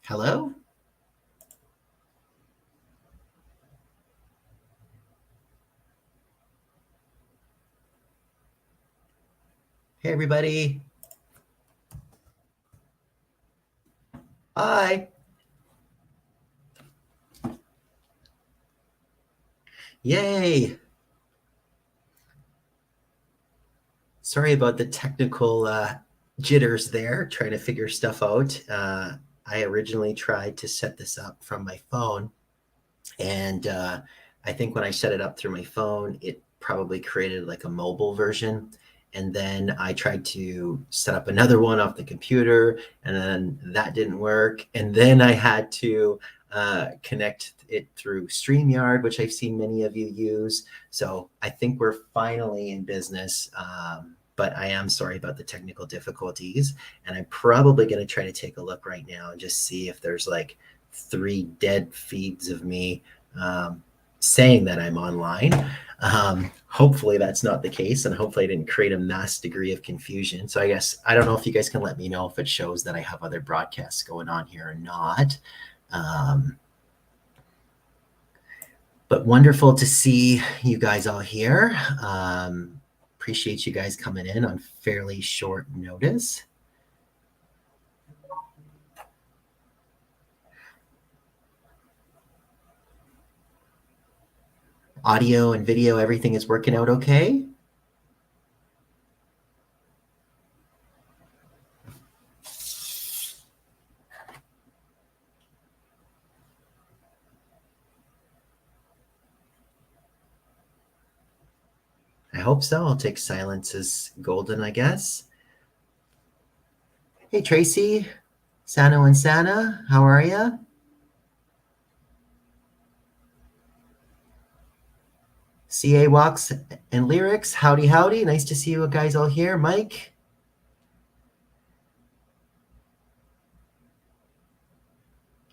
Hello? Hey, everybody. Hi. Yay. Sorry about the technical jitters there, trying to figure stuff out. I originally tried to set this up from my phone, and I think when I set it up through my phone, it probably created like a mobile version. And then I tried to set up another one off the computer, and then that didn't work. And then I had to connect it through StreamYard, which I've seen many of you use. So I think we're finally in business. But I am sorry about the technical difficulties. And I'm probably going to try to take a look right now and just see if there's like 3 dead feeds of me saying that I'm online. Hopefully that's not the case, and hopefully I didn't create a mass degree of confusion. So I guess I don't know if you guys can let me know if it shows that I have other broadcasts going on here or not. But wonderful to see you guys all here. Appreciate you guys coming in on fairly short notice. Audio and video, everything is working out okay? I hope so. I'll take silence as golden, I guess. Hey, Tracy, Sano and Sana, how are ya? CA Walks and Lyrics, howdy, howdy. Nice to see you guys all here. Mike?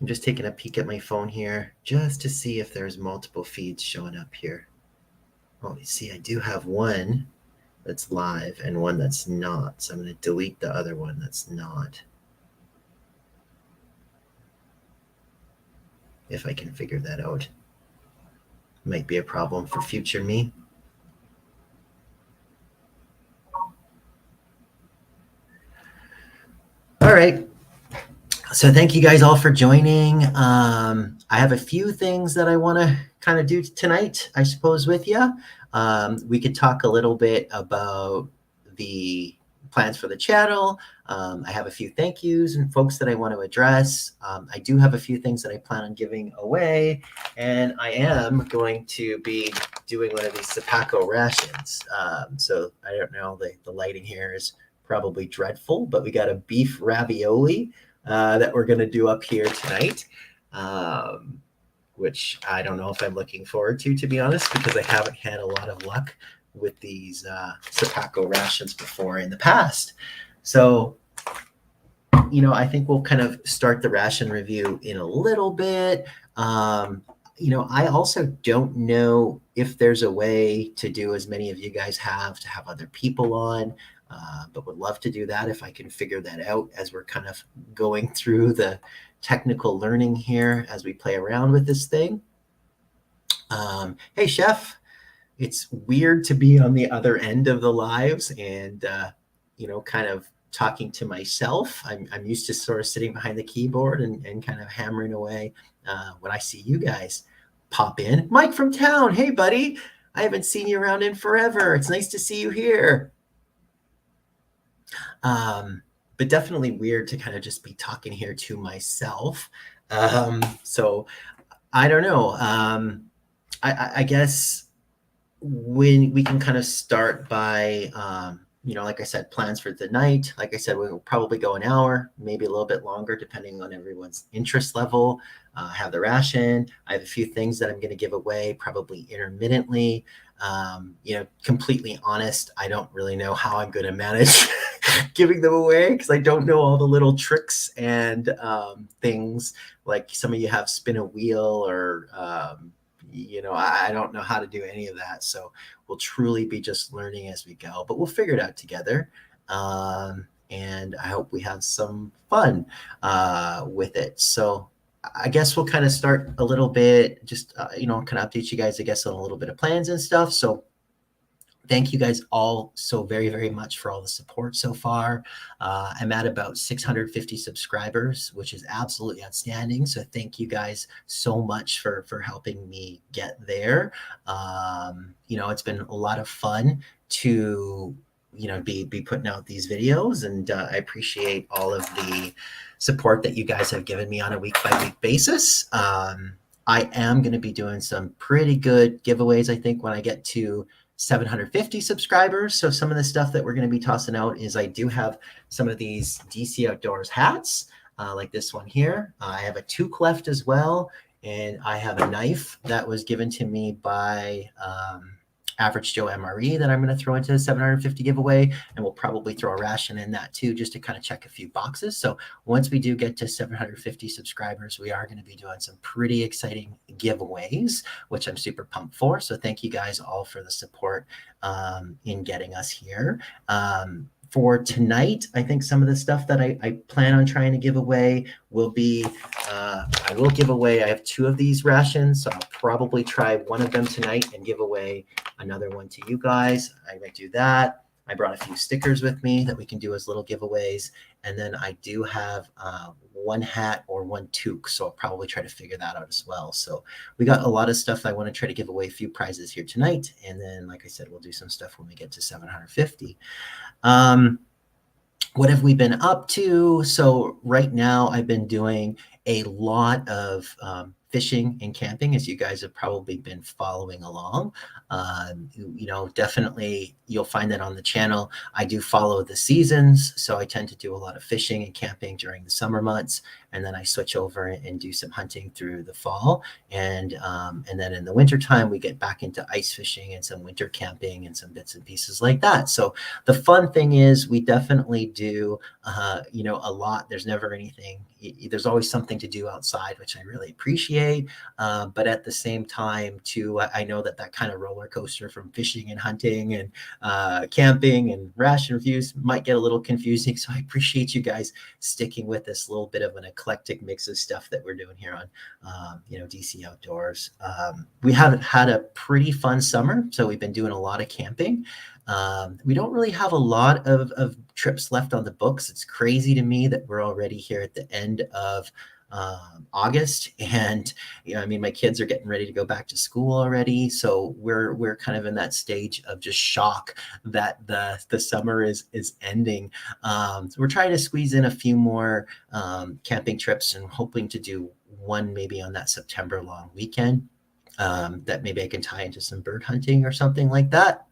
I'm just taking a peek at my phone here just to see if there's multiple feeds showing up here. Oh, you see, I do have one that's live and one that's not. So I'm going to delete the other one that's not. If I can figure that out. Might be a problem for future me. All right. So thank you guys all for joining. I have a few things that I want to kind of do tonight, I suppose, with you. We could talk a little bit about the plans for the channel. I have a few thank yous and folks that I want to address. I do have a few things that I plan on giving away, and I am going to be doing one of these Sopakco rations. So I don't know, the lighting here is probably dreadful, but we got a beef ravioli that we're going to do up here tonight, which I don't know if I'm looking forward to be honest, because I haven't had a lot of luck with these Sopakco rations before in the past. So, I think we'll kind of start the ration review in a little bit. I also don't know if there's a way to do as many of you guys have to have other people on. But would love to do that if I can figure that out as we're kind of going through the technical learning here as we play around with this thing. Hey, Chef, it's weird to be on the other end of the lives and, kind of talking to myself. I'm used to sort of sitting behind the keyboard and kind of hammering away when I see you guys pop in. Mike from town. Hey, buddy. I haven't seen you around in forever. It's nice to see you here. But definitely weird to kind of just be talking here to myself. So I don't know. I guess when we can kind of start by, like I said, plans for the night. Like I said, we'll probably go an hour, maybe a little bit longer, depending on everyone's interest level. Have the ration. I have a few things that I'm going to give away, probably intermittently. Completely honest, I don't really know how I'm going to manage giving them away because I don't know all the little tricks and things. Like some of you have spin a wheel or I don't know how to do any of that. So we'll truly be just learning as we go, but we'll figure it out together. and I hope we have some fun with it. So I guess we'll kind of start a little bit, just kind of update you guys, I guess, on a little bit of plans and stuff. So thank you guys all so very, very much for all the support so far. I'm at about 650 subscribers, which is absolutely outstanding. So thank you guys so much for helping me get there. It's been a lot of fun to be putting out these videos, and I appreciate all of the support that you guys have given me on a week by week basis. I am going to be doing some pretty good giveaways, I think, when I get to 750 subscribers. So some of the stuff that we're going to be tossing out is I do have some of these DC Outdoors hats, like this one here. I have a toque left as well, and I have a knife that was given to me by Average Joe MRE that I'm going to throw into the 750 giveaway, and we'll probably throw a ration in that too, just to kind of check a few boxes. So once we do get to 750 subscribers, we are going to be doing some pretty exciting giveaways, which I'm super pumped for. So thank you guys all for the support in getting us here. For tonight, I think some of the stuff that I plan on trying to give away will be, I will give away, I have 2 of these rations, so I'll probably try one of them tonight and give away another one to you guys. I might do that. I brought a few stickers with me that we can do as little giveaways. And then I do have 1 hat or 1 toque, so I'll probably try to figure that out as well. So we got a lot of stuff. I want to try to give away a few prizes here tonight. And then, like I said, we'll do some stuff when we get to 750. What have we been up to? So right now I've been doing a lot of fishing and camping, as you guys have probably been following along. Definitely you'll find that on the channel. I do follow the seasons, so I tend to do a lot of fishing and camping during the summer months, and then I switch over and do some hunting through the fall. And then in the wintertime, we get back into ice fishing and some winter camping and some bits and pieces like that. So the fun thing is we definitely do, a lot. There's never anything, there's always something to do outside, which I really appreciate. But at the same time too, I know that kind of roller coaster from fishing and hunting and camping and ration reviews might get a little confusing. So I appreciate you guys sticking with this little bit of an eclectic mix of stuff that we're doing here on, DC Outdoors. We have had a pretty fun summer, so we've been doing a lot of camping. We don't really have a lot of trips left on the books. It's crazy to me that we're already here at the end of August, and my kids are getting ready to go back to school already, so we're kind of in that stage of just shock that the summer is ending. So we're trying to squeeze in a few more camping trips and hoping to do one maybe on that September long weekend, that maybe I can tie into some bird hunting or something like that.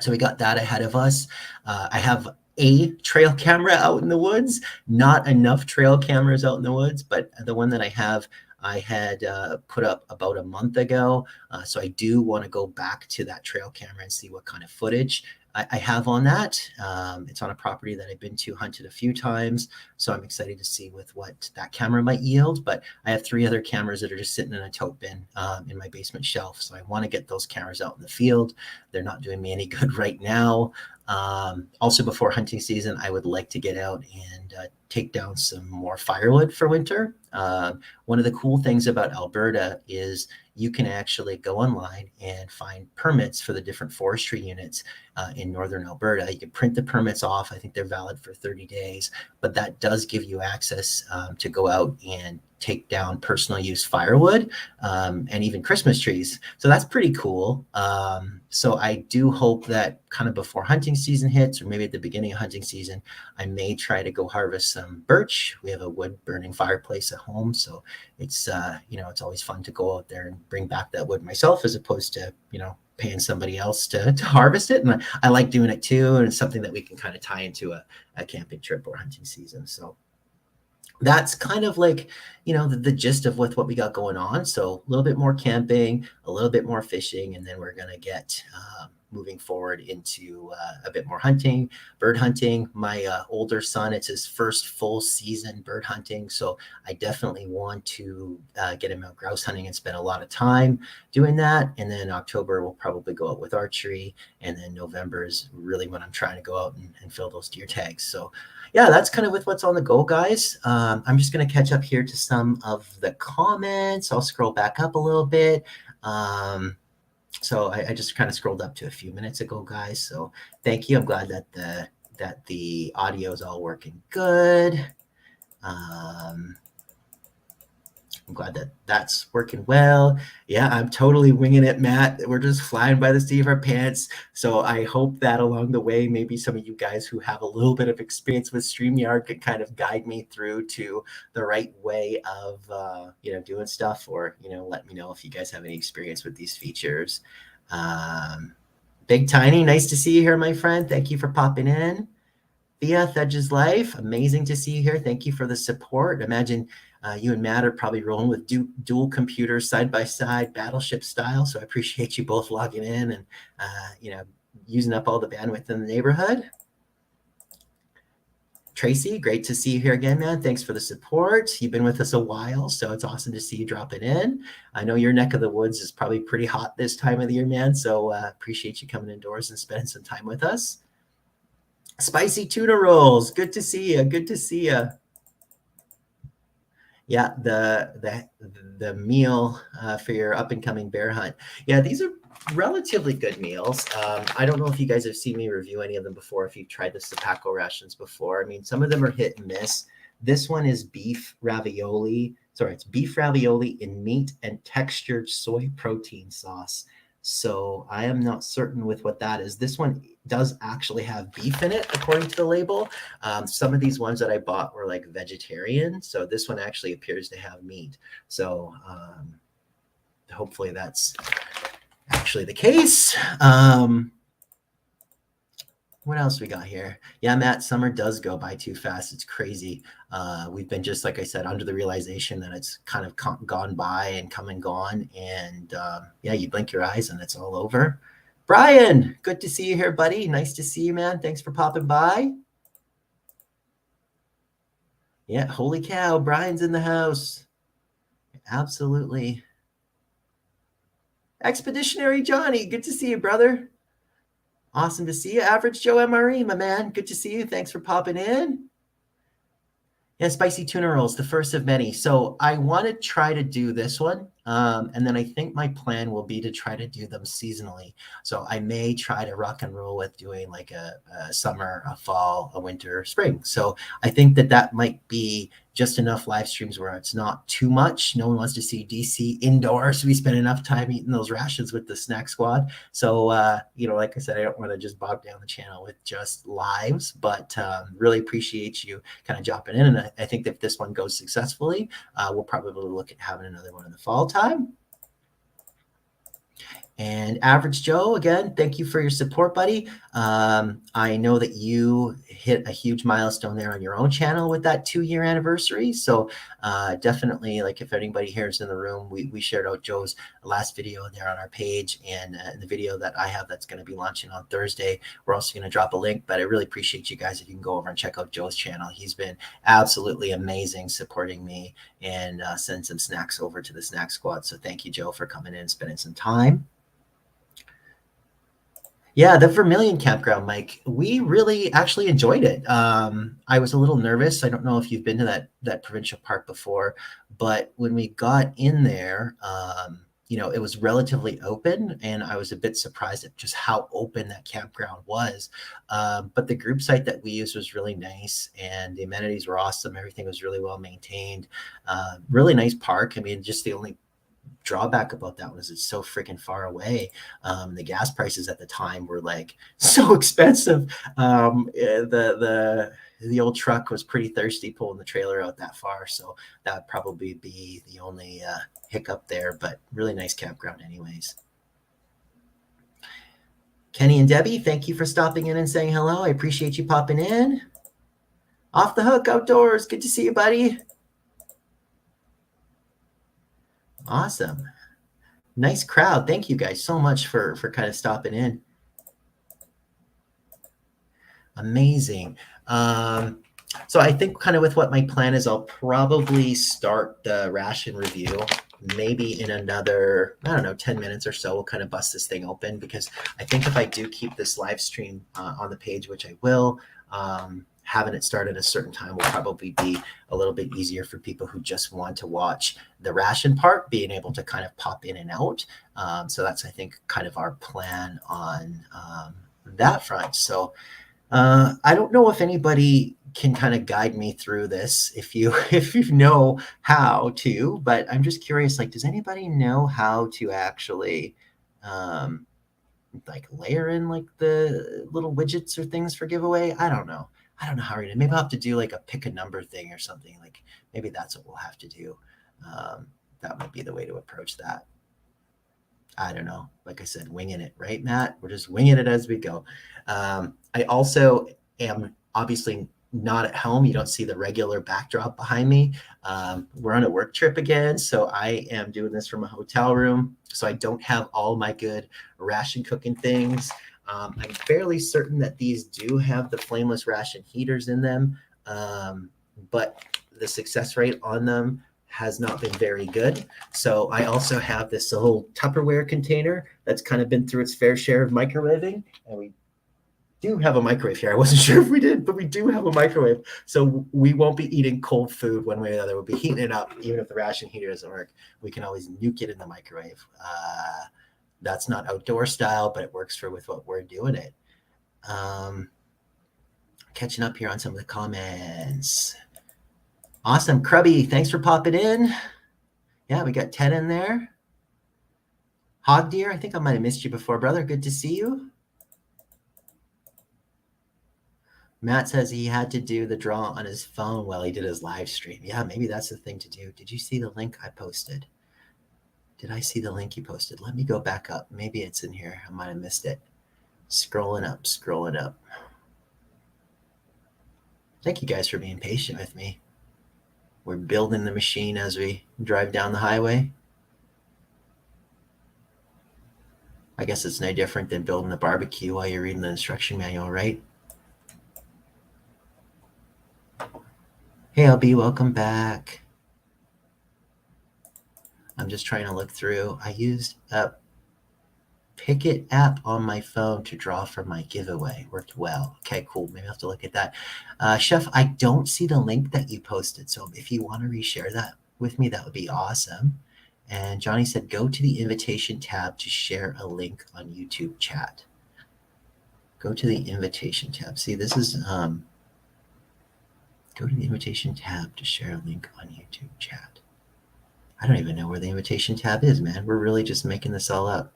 So we got that ahead of us. I have a trail camera out in the woods, not enough trail cameras out in the woods, but the one that I have, I had put up about a month ago. So I do want to go back to that trail camera and see what kind of footage I have on that. It's on a property that I've been to, hunted a few times. So I'm excited to see with what that camera might yield. But I have 3 other cameras that are just sitting in a tote bin in my basement shelf. So I want to get those cameras out in the field. They're not doing me any good right now. Also, before hunting season, I would like to get out and take down some more firewood for winter. One of the cool things about Alberta is you can actually go online and find permits for the different forestry units in northern Alberta. You can print the permits off. I think they're valid for 30 days, but that does give you access to go out and take down personal use firewood and even Christmas trees. So that's pretty cool. So I do hope that kind of before hunting season hits, or maybe at the beginning of hunting season, I may try to go harvest some birch. We have a wood burning fireplace at home, so it's it's always fun to go out there and bring back that wood myself, as opposed to paying somebody else to harvest it. And I like doing it too, and it's something that we can kind of tie into a camping trip or hunting season. So that's kind of like, the gist of what we got going on. So a little bit more camping, a little bit more fishing, and then we're going to get moving forward into a bit more hunting, bird hunting. My older son, it's his first full season bird hunting. So I definitely want to get him out grouse hunting and spend a lot of time doing that. And then October, we'll probably go out with archery. And then November is really when I'm trying to go out and fill those deer tags. So yeah, that's kind of with what's on the go, guys. I'm just going to catch up here to some of the comments. I'll scroll back up a little bit. So I just kind of scrolled up to a few minutes ago, guys. So thank you. I'm glad that the audio is all working good. I'm glad that that's working well. Yeah, I'm totally winging it, Matt. We're just flying by the seat of our pants. So I hope that along the way, maybe some of you guys who have a little bit of experience with StreamYard could kind of guide me through to the right way of, doing stuff, or, let me know if you guys have any experience with these features. Big Tiny, nice to see you here, my friend. Thank you for popping in. Thea, Thedge's Life, amazing to see you here. Thank you for the support. Imagine you and Matt are probably rolling with dual computers side by side, battleship style. So I appreciate you both logging in and using up all the bandwidth in the neighborhood. Tracy, great to see you here again, man. Thanks for the support. You've been with us a while, so it's awesome to see you dropping in. I know your neck of the woods is probably pretty hot this time of the year, man. So appreciate you coming indoors and spending some time with us. Spicy tuna rolls. Good to see you. Good to see you. Yeah, the meal for your up and coming bear hunt. Yeah, these are relatively good meals. I don't know if you guys have seen me review any of them before, if you've tried the Sopakco rations before. I mean, some of them are hit and miss. This one is beef ravioli. Sorry, it's beef ravioli in meat and textured soy protein sauce. So I am not certain with what that is. This one does actually have beef in it, according to the label. Some of these ones that I bought were like vegetarian. So this one actually appears to have meat. So hopefully that's actually the case. What else we got here? Yeah, Matt, summer does go by too fast. It's crazy. We've been, just like I said, under the realization that it's kind of gone by and come and gone. And yeah, you blink your eyes and it's all over. Brian, good to see you here, buddy. Nice to see you, man. Thanks for popping by. Yeah, holy cow, Brian's in the house. Absolutely. Expeditionary Johnny, good to see you, brother. Awesome to see you. Average Joe MRE, my man. Good to see you. Thanks for popping in. Yeah, spicy tuna rolls, the first of many. So I want to try to do this one. And then I think my plan will be to try to do them seasonally. So I may try to rock and roll with doing like a summer, a fall, a winter, spring. So I think that might be just enough live streams where it's not too much. No one wants to see DC indoors. We spend enough time eating those rations with the Snack Squad. So, like I said, I don't want to just bog down the channel with just lives, but really appreciate you kind of dropping in. And I think that if this one goes successfully, we'll probably look at having another one in the fall time. And Average Joe, again, thank you for your support, buddy. I know that you hit a huge milestone there on your own channel with that 2-year anniversary. So definitely, like, if anybody here is in the room, we shared out Joe's last video there on our page, and the video that I have that's going to be launching on Thursday. We're also going to drop a link, but I really appreciate you guys if you can go over and check out Joe's channel. He's been absolutely amazing supporting me and send some snacks over to the Snack Squad. So thank you, Joe, for coming in and spending some time. Yeah, the Vermilion Campground, Mike. We really actually enjoyed it. I was a little nervous. I don't know if you've been to that provincial park before, but when we got in there, it was relatively open, and I was a bit surprised at just how open that campground was. But the group site that we used was really nice, and the amenities were awesome. Everything was really well maintained. Really nice park. I mean, just the only drawback about that was it's so freaking far away. The gas prices at the time were like so expensive. The old truck was pretty thirsty pulling the trailer out that far, so that would probably be the only hiccup there, but really nice campground anyways. Kenny and Debbie, thank you for stopping in and saying hello. I appreciate you popping in. Off the Hook Outdoors, good to see you, buddy. Awesome. Nice crowd. Thank you guys so much for kind of stopping in. Amazing. So I think kind of with what my plan is, I'll probably start the ration review maybe in another, 10 minutes or so. We'll kind of bust this thing open, because I think if I do keep this live stream on the page, which I will, having it start at a certain time will probably be a little bit easier for people who just want to watch the ration part, being able to kind of pop in and out. So that's, I think, kind of our plan on that front. So I don't know if anybody can kind of guide me through this if you know how to, but I'm just curious, like, does anybody know how to actually like layer in like the little widgets or things for giveaway? I don't know how we're gonna, maybe I'll have to do like a pick a number thing or something. Like maybe that's what we'll have to do. That might be the way to approach that. I don't know. Like I said, winging it, right, Matt? We're just winging it as we go. I also am obviously not at home. You don't see the regular backdrop behind me. We're on a work trip again, so I am doing this from a hotel room. So I don't have all my good ration cooking things. I'm fairly certain that these do have the flameless ration heaters in them, but the success rate on them has not been very good. So I also have this little Tupperware container that's kind of been through its fair share of microwaving, and we do have a microwave here. I wasn't sure if we did, but we do have a microwave. So we won't be eating cold food one way or the other. We'll be heating it up. Even if the ration heater doesn't work, we can always nuke it in the microwave. That's not outdoor style, but it works for with what we're doing it. Catching up here on some of the comments. Awesome. Krubby, thanks for popping in. Yeah, we got Ted in there. Hog Deer, I think I might have missed you before, brother. Good to see you. Matt says he had to do the draw on his phone while he did his live stream. Yeah, maybe that's the thing to do. Did you see the link I posted? Did I see the link you posted? Let me go back up. Maybe it's in here. I might have missed it. Scrolling up. Thank you guys for being patient with me. We're building the machine as we drive down the highway. I guess it's no different than building a barbecue while you're reading the instruction manual, right? Hey, LB, welcome back. I'm just trying to look through. I used a Picket app on my phone to draw for my giveaway. Worked well. Okay, cool. Maybe I'll have to look at that. Chef, I don't see the link that you posted. So if you want to reshare that with me, that would be awesome. And Johnny said, go to the invitation tab to share a link on YouTube chat. Go to the invitation tab. See, this is, go to the invitation tab to share a link on YouTube chat. I don't even know where the invitation tab is, man. We're really just making this all up.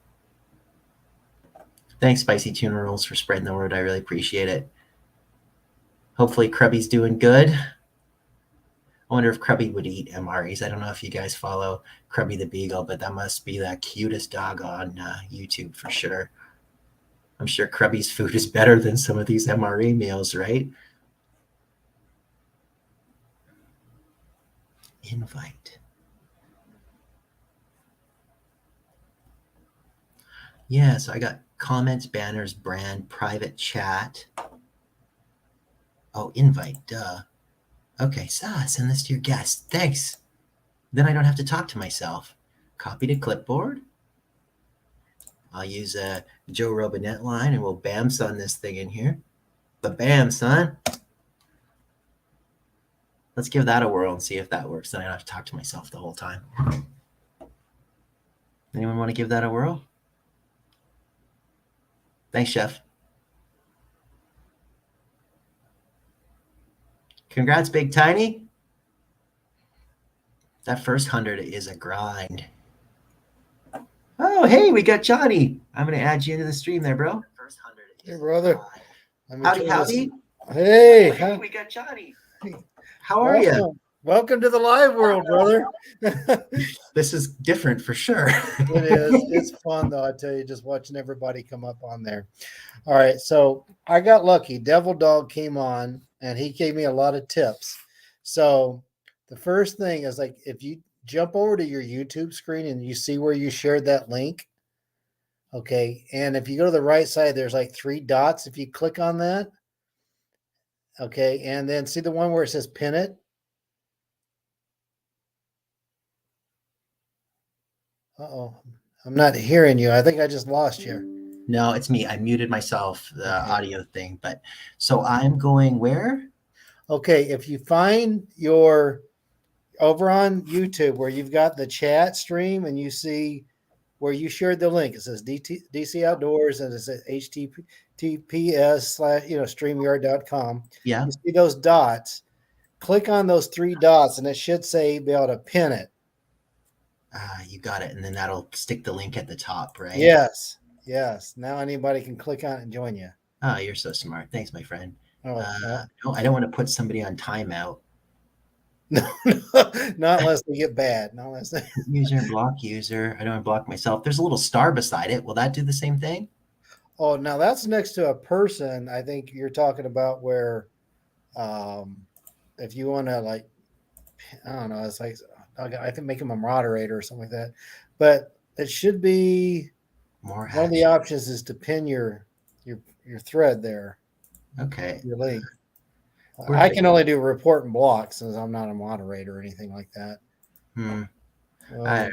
Thanks, Spicy Tuna Rolls, for spreading the word. I really appreciate it. Hopefully Krubby's doing good. I wonder if Krubby would eat MREs. I don't know if you guys follow Krubby the Beagle, but that must be the cutest dog on YouTube for sure. I'm sure Krubby's food is better than some of these MRE meals, right? Invite. Yeah, so I got comments, banners, brand, private chat. Oh, invite, duh. Okay, so send this to your guest. Thanks. Then I don't have to talk to myself. Copy to clipboard. I'll use a Joe Robinette line and we'll bam son this thing in here. But bam, son. Let's give that a whirl and see if that works. Then I don't have to talk to myself the whole time. Anyone want to give that a whirl? Thanks, Chef. Congrats, Big Tiny. That first 100 is a grind. Oh, hey, we got Johnny. I'm going to add you into the stream there, bro. First 100 hey, brother. Howdy. Hey, we got Johnny. How are you? Welcome to the live world, brother. This is different for sure. It is. It's fun, though, I tell you, just watching everybody come up on there. All right, so I got lucky. Devil Dog came on, and he gave me a lot of tips. So the first thing is, like, if you jump over to your YouTube screen and you see where you shared that link, okay, and if you go to the right side, there's like 3 dots. If you click on that, okay, and then see the one where it says pin it? Uh-oh, I'm not hearing you. I think I just lost you. No, it's me. I muted myself, the audio thing. But so I'm going where? Okay, if you find your over on YouTube where you've got the chat stream and you see where you shared the link, it says DC Outdoors and it says HTTPS/StreamYard.com. Yeah. You see those dots. Click on those three dots and it should say be able to pin it. You got it. And then that'll stick the link at the top, right? Yes. Yes. Now anybody can click on it and join you. Oh, you're so smart. Thanks, my friend. Oh, well. No, I don't want to put somebody on timeout. No, not unless they get bad. Not unless they... User, block user. I don't want to block myself. There's a little star beside it. Will that do the same thing? Oh, now that's next to a person. I think you're talking about where, if you want to like, I don't know, it's like I can make him a moderator or something like that. But it should be More one of the options is to pin your thread there. Okay. Your link. Where I did can only do report and block since I'm not a moderator or anything like that. I don't know.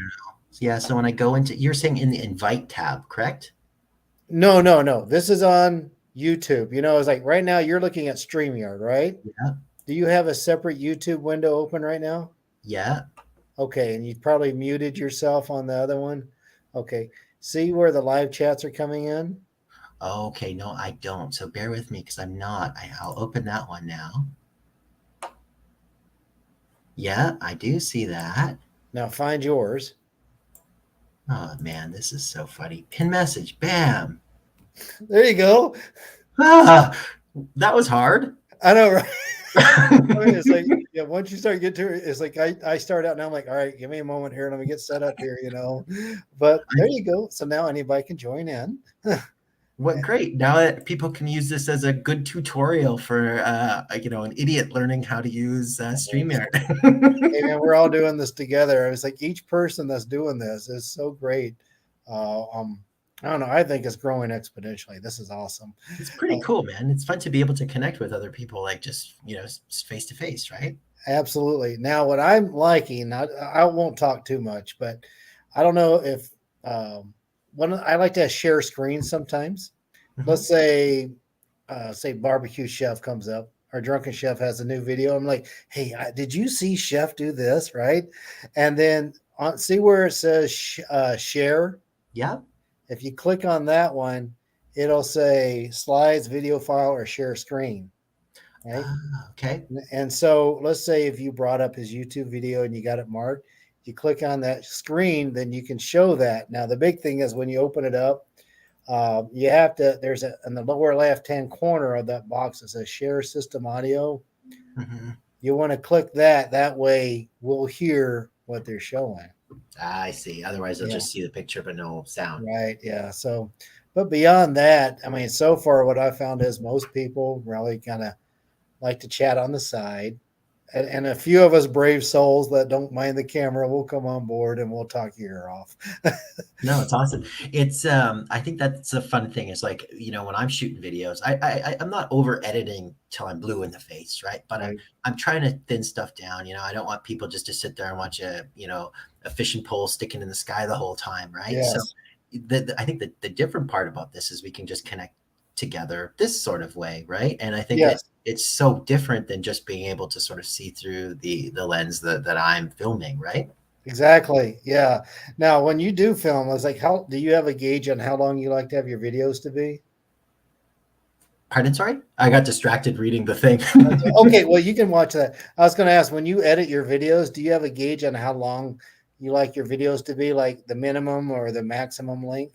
Yeah, so when I go into, you're saying in the invite tab, correct? No. This is on YouTube. You know, it's like right now you're looking at StreamYard, right? Yeah. Do you have a separate YouTube window open right now? Yeah. Okay, and you probably muted yourself on the other one. Okay. See where the live chats are coming in? Okay, no, I don't. So bear with me because I'm not. I'll open that one now. Yeah, I do see that. Now find yours. Oh man, this is so funny. Pin message, bam. There you go. Ah, that was hard. I know, right? It's like, yeah, once you start getting to it, it's like I start out now. I'm like, all right, give me a moment here. Let me get set up here, you know. But there you go. So now anybody can join in. What great. Now that people can use this as a good tutorial for an idiot learning how to use StreamYard. Hey man, we're all doing this together. It's like each person that's doing this is so great. I don't know. I think it's growing exponentially. This is awesome. It's pretty cool, man. It's fun to be able to connect with other people, like just face to face, right? Absolutely. Now, what I'm liking, I won't talk too much, but I don't know if one I like to share screens sometimes. Mhm. Let's say barbecue chef comes up or drunken chef has a new video. I'm like, hey, did you see chef do this? Right. And then see where it says share. Yeah. If you click on that one, it'll say slides, video file, or share screen. Right. Okay. And so let's say if you brought up his YouTube video and you got it marked, you click on that screen, then you can show that. Now, the big thing is when you open it up, you have to, in the lower left-hand corner of that box, it says share system audio. Mm-hmm. You want to click that. That way we'll hear what they're showing. I see. Otherwise, they'll just see the picture, but no sound. Right. Yeah. So, but beyond that, I mean, so far what I found is most people really kind of like to chat on the side. And a few of us brave souls that don't mind the camera will come on board and we'll talk your ear off. No, it's awesome. It's I think that's a fun thing. Is like, when I'm shooting videos, I'm not over editing till I'm blue in the face, right? But Right. I'm trying to thin stuff down. I don't want people just to sit there and watch a fishing pole sticking in the sky the whole time, right? Yes. So I think that the different part about this is we can just connect together this sort of way, right? And I think that it's so different than just being able to sort of see through the lens that I'm filming, right? Exactly. Yeah. Now, when you do film, I was like, how do you have a gauge on how long you like to have your videos to be? Pardon, sorry? I got distracted reading the thing. Okay, well, you can watch that. I was going to ask, when you edit your videos, do you have a gauge on how long you like your videos to be, like the minimum or the maximum length?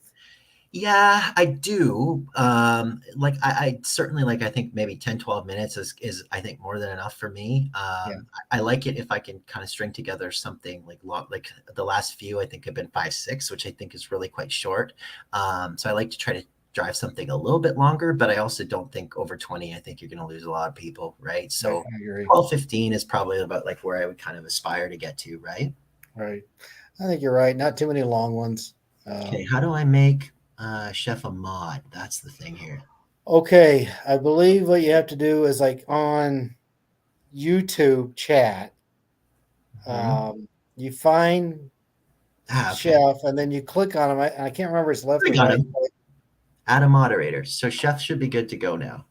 Yeah, I do. I certainly like, I think maybe 10, 12 minutes is I think more than enough for me. I like it if I can kind of string together something like long, like the last few I think have been 5, 6, which I think is really quite short. So I like to try to drive something a little bit longer, but I also don't think over 20, I think you're going to lose a lot of people, right? So I agree. 12, 15 is probably about like where I would kind of aspire to get to, right? Right. I think you're right. Not too many long ones. Okay, how do I make Chef a mod? That's the thing here. Okay, I believe what you have to do is like on YouTube chat, you find Chef and then you click on him. I can't remember his left or right. Add a moderator. So Chef should be good to go now.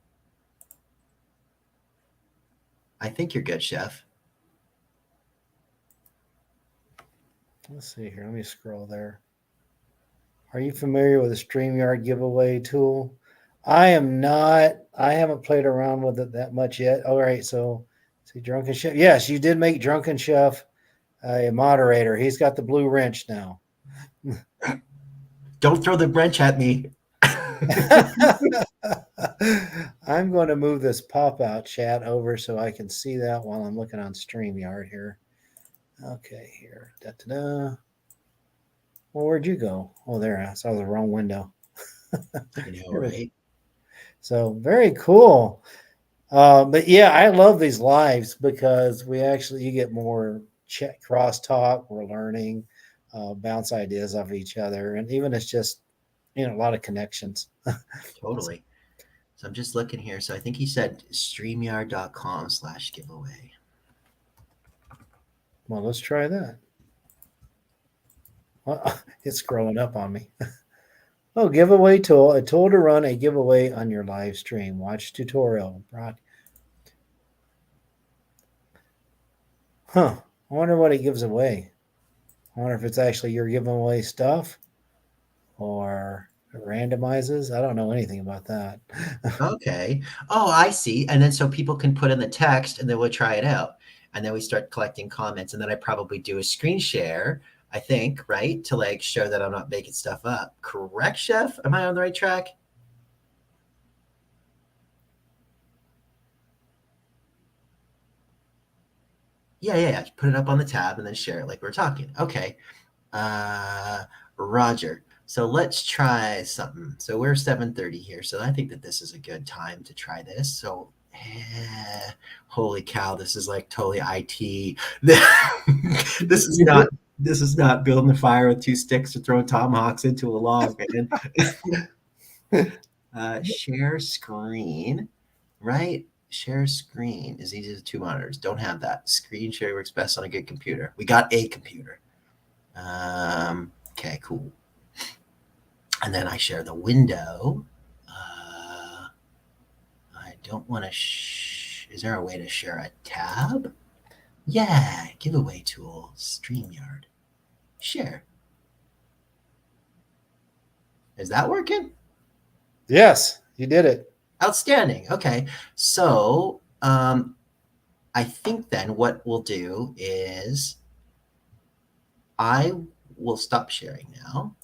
I think you're good, Chef. Let's see here. Let me scroll there. Are you familiar with the StreamYard giveaway tool? I am not. I haven't played around with it that much yet. All right. So, see, Drunken Chef. Yes, you did make Drunken Chef a moderator. He's got the blue wrench now. Don't throw the wrench at me. I'm going to move this pop out chat over so I can see that while I'm looking on StreamYard here. Okay, here. Da, da, da. Well, where'd you go? Oh, there. I saw the wrong window. I know, right? So very cool. But yeah, I love these lives because you get more cross talk. We're learning, bounce ideas off each other, and even it's just a lot of connections. Totally. So I'm just looking here. So I think he said streamyard.com/giveaway. Well, let's try that. Well, it's scrolling up on me. Oh, giveaway tool, a tool to run a giveaway on your live stream. Watch tutorial. Huh. I wonder what it gives away. I wonder if it's actually you're giving away stuff or it randomizes. I don't know anything about that. Okay. Oh, I see. And then so people can put in the text and then we'll try it out. And then we start collecting comments. And then I probably do a screen share, I think, right? To like show that I'm not making stuff up. Correct, Chef? Am I on the right track? Yeah. Put it up on the tab and then share it like we're talking. Okay. Roger. So let's try something. So we're 7:30 here. So I think that this is a good time to try this. So holy cow, this is like totally IT. This is not building a fire with two sticks or throwing tomahawks into a log, man. Share screen, right? Share screen is easy as two monitors. Don't have that. Screen share works best on a good computer. We got a computer. Okay, cool. And then I share the window. I don't want to. Is there a way to share a tab? Yeah, giveaway tool, StreamYard. Share. Is that working? Yes, you did it. Outstanding. Okay. So I think then what we'll do is I will stop sharing now.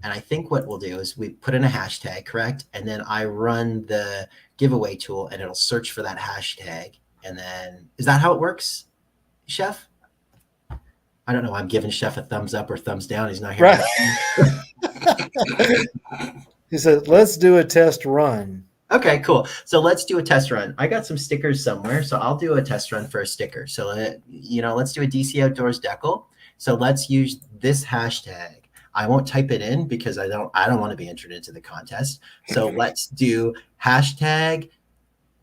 And I think what we'll do is we put in a hashtag, correct? And then I run the giveaway tool and it'll search for that hashtag. And then, is that how it works, Chef? I don't know. I'm giving Chef a thumbs up or thumbs down. He's not here. Right. He said, let's do a test run. Okay, cool. So let's do a test run. I got some stickers somewhere, so I'll do a test run for a sticker. So, let's do a DC Outdoors decal. So let's use this hashtag. I won't type it in because I don't want to be entered into the contest. So let's do hashtag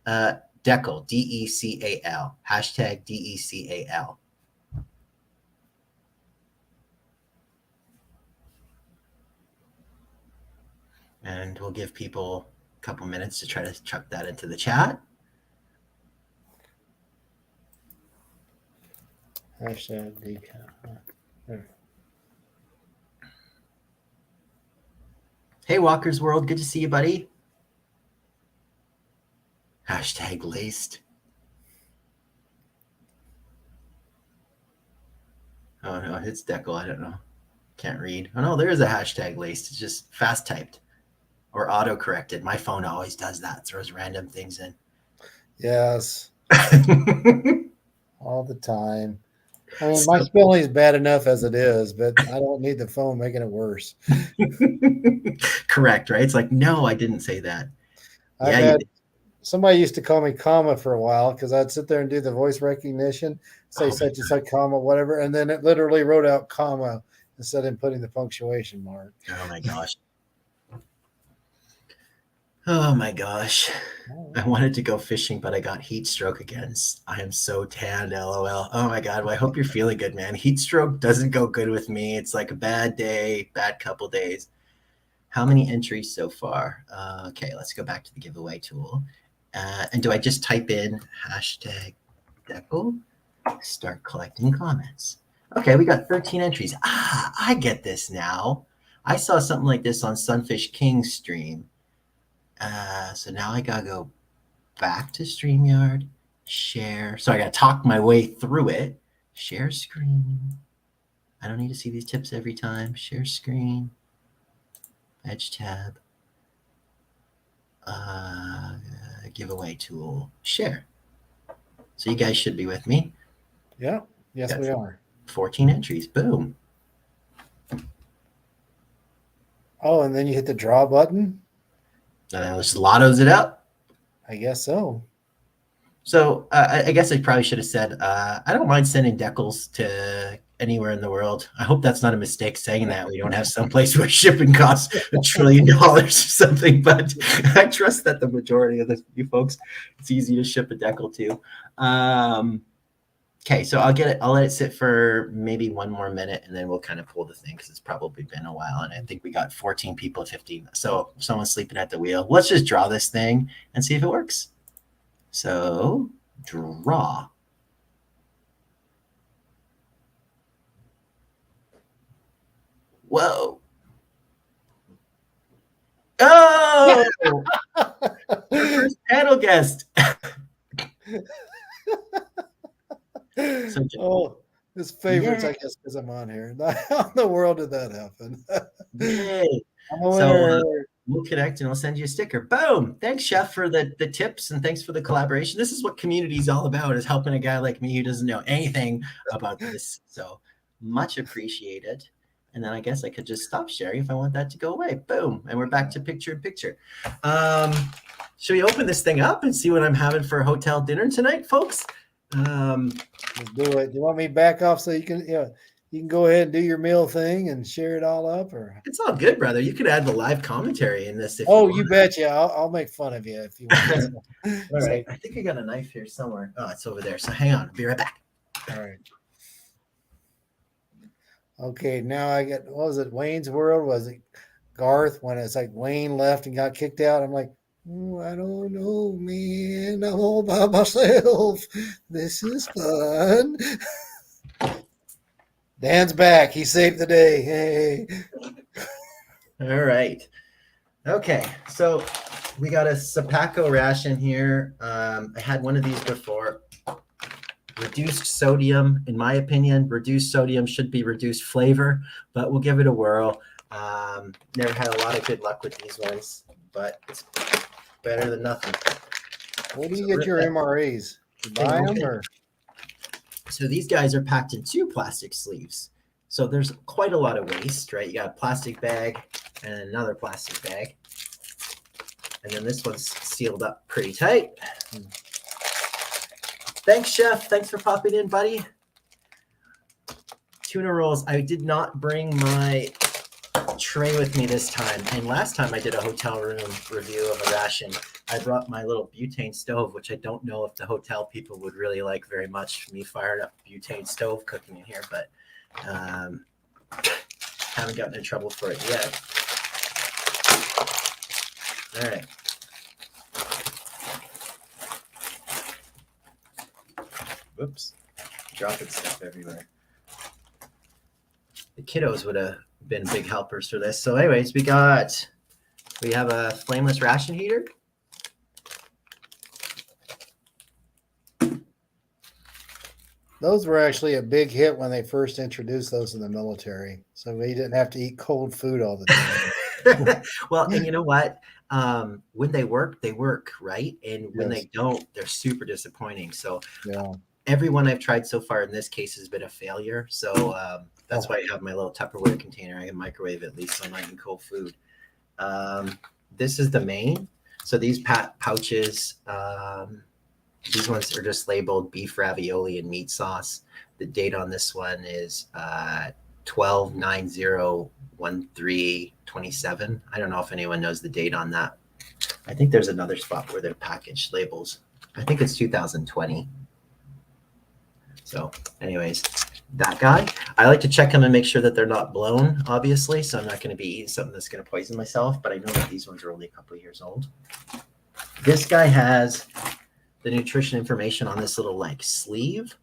decal, DECAL, hashtag DECAL. And we'll give people a couple minutes to try to chuck that into the chat. Hashtag decal. Hey, Walker's World. Good to see you, buddy. Hashtag laced. Oh, no, it's decal. I don't know. Can't read. Oh, no, there is a hashtag laced. It's just fast typed or auto corrected. My phone always does that. Throws random things in. Yes. All the time. I mean, my spelling is bad enough as it is, but I don't need the phone making it worse. Correct, right? It's like, no, I didn't say that. I've had somebody used to call me comma for a while because I'd sit there and do the voice recognition, say such and such comma, whatever, and then it literally wrote out comma instead of putting the punctuation mark. Oh my gosh. Oh my gosh. I wanted to go fishing, but I got heat stroke again. I am so tanned, LOL. Oh my God. Well, I hope you're feeling good, man. Heat stroke doesn't go good with me. It's like a bad day, bad couple days. How many entries so far? Okay, let's go back to the giveaway tool. And do I just type in hashtag Deckle, start collecting comments. Okay, we got 13 entries. I get this now. I saw something like this on Sunfish King's stream. So now I gotta go back to StreamYard, share. So I gotta talk my way through it. Share screen. I don't need to see these tips every time. Share screen. Edge tab. Giveaway tool. Share. So you guys should be with me. Yeah. Yes, we are. 14 entries. Boom. Oh, and then you hit the draw button? Let's lottos it up. I guess so. So I guess I probably should have said, I don't mind sending decals to anywhere in the world. I hope that's not a mistake saying that. We don't have someplace where shipping costs $1 trillion or something, but I trust that the majority of you folks, it's easy to ship a decal to. Okay, so I'll let it sit for maybe one more minute, and then we'll kind of pull the thing because it's probably been a while, and I think we got 14 people, 15. So someone's sleeping at the wheel. Let's just draw this thing and see if it works. So draw. Whoa. Oh, first panel guest. So, his favorites, I guess, because I'm on here. How in the world did that happen? Yay. So we'll connect and I'll send you a sticker. Boom. Thanks, Chef, for the tips, and thanks for the collaboration. This is what community is all about, is helping a guy like me who doesn't know anything about this. So much appreciated. And then I guess I could just stop sharing if I want that to go away. Boom. And we're back to picture in picture. Should we open this thing up and see what I'm having for hotel dinner tonight, folks? Let's do it. Do you want me back off so you can go ahead and do your meal thing and share it all up? Or it's all good, brother. You could add the live commentary in this. If you betcha. I'll make fun of you if you want. All right. I think I got a knife here somewhere. Oh, it's over there. So hang on. I'll be right back. All right. Okay, now I got, what was it? Wayne's World? Was it Garth when it's like Wayne left and got kicked out? I'm like, I don't know, man. I'm all by myself. This is fun. Dan's back. He saved the day. Hey. All right. Okay. So we got a Sopakco ration here. I had one of these before. Reduced sodium, in my opinion. Reduced sodium should be reduced flavor, but we'll give it a whirl. Never had a lot of good luck with these ones, but it's better than nothing. Where do you get your MREs? You buy them or? So these guys are packed in 2 plastic sleeves. So there's quite a lot of waste, right? You got a plastic bag and another plastic bag. And then this one's sealed up pretty tight. Thanks, Chef. Thanks for popping in, buddy. Tuna rolls. I did not bring my tray with me this time. And last time I did a hotel room review of a ration, I brought my little butane stove, which I don't know if the hotel people would really like very much, me fired up butane stove cooking in here, but haven't gotten in trouble for it yet. All right. Whoops, dropping stuff everywhere. The kiddos would have been big helpers for this. So anyways, we have a flameless ration heater. Those were actually a big hit when they first introduced those in the military. So we didn't have to eat cold food all the time. Well, and you know what? When they work, right? And when they don't, they're super disappointing. So everyone I've tried so far in this case has been a failure. So that's why I have my little Tupperware container. I can microwave at least so I'm not eating cold food. This is the main. So these pouches, these ones are just labeled beef ravioli and meat sauce. The date on this one is 12/90/13/27. I don't know if anyone knows the date on that. I think there's another spot where they're packaged labels. I think it's 2020. So anyways, that guy, I like to check them and make sure that they're not blown, obviously. So I'm not going to be eating something that's going to poison myself, but I know that these ones are only a couple of years old. This guy has the nutrition information on this little like sleeve,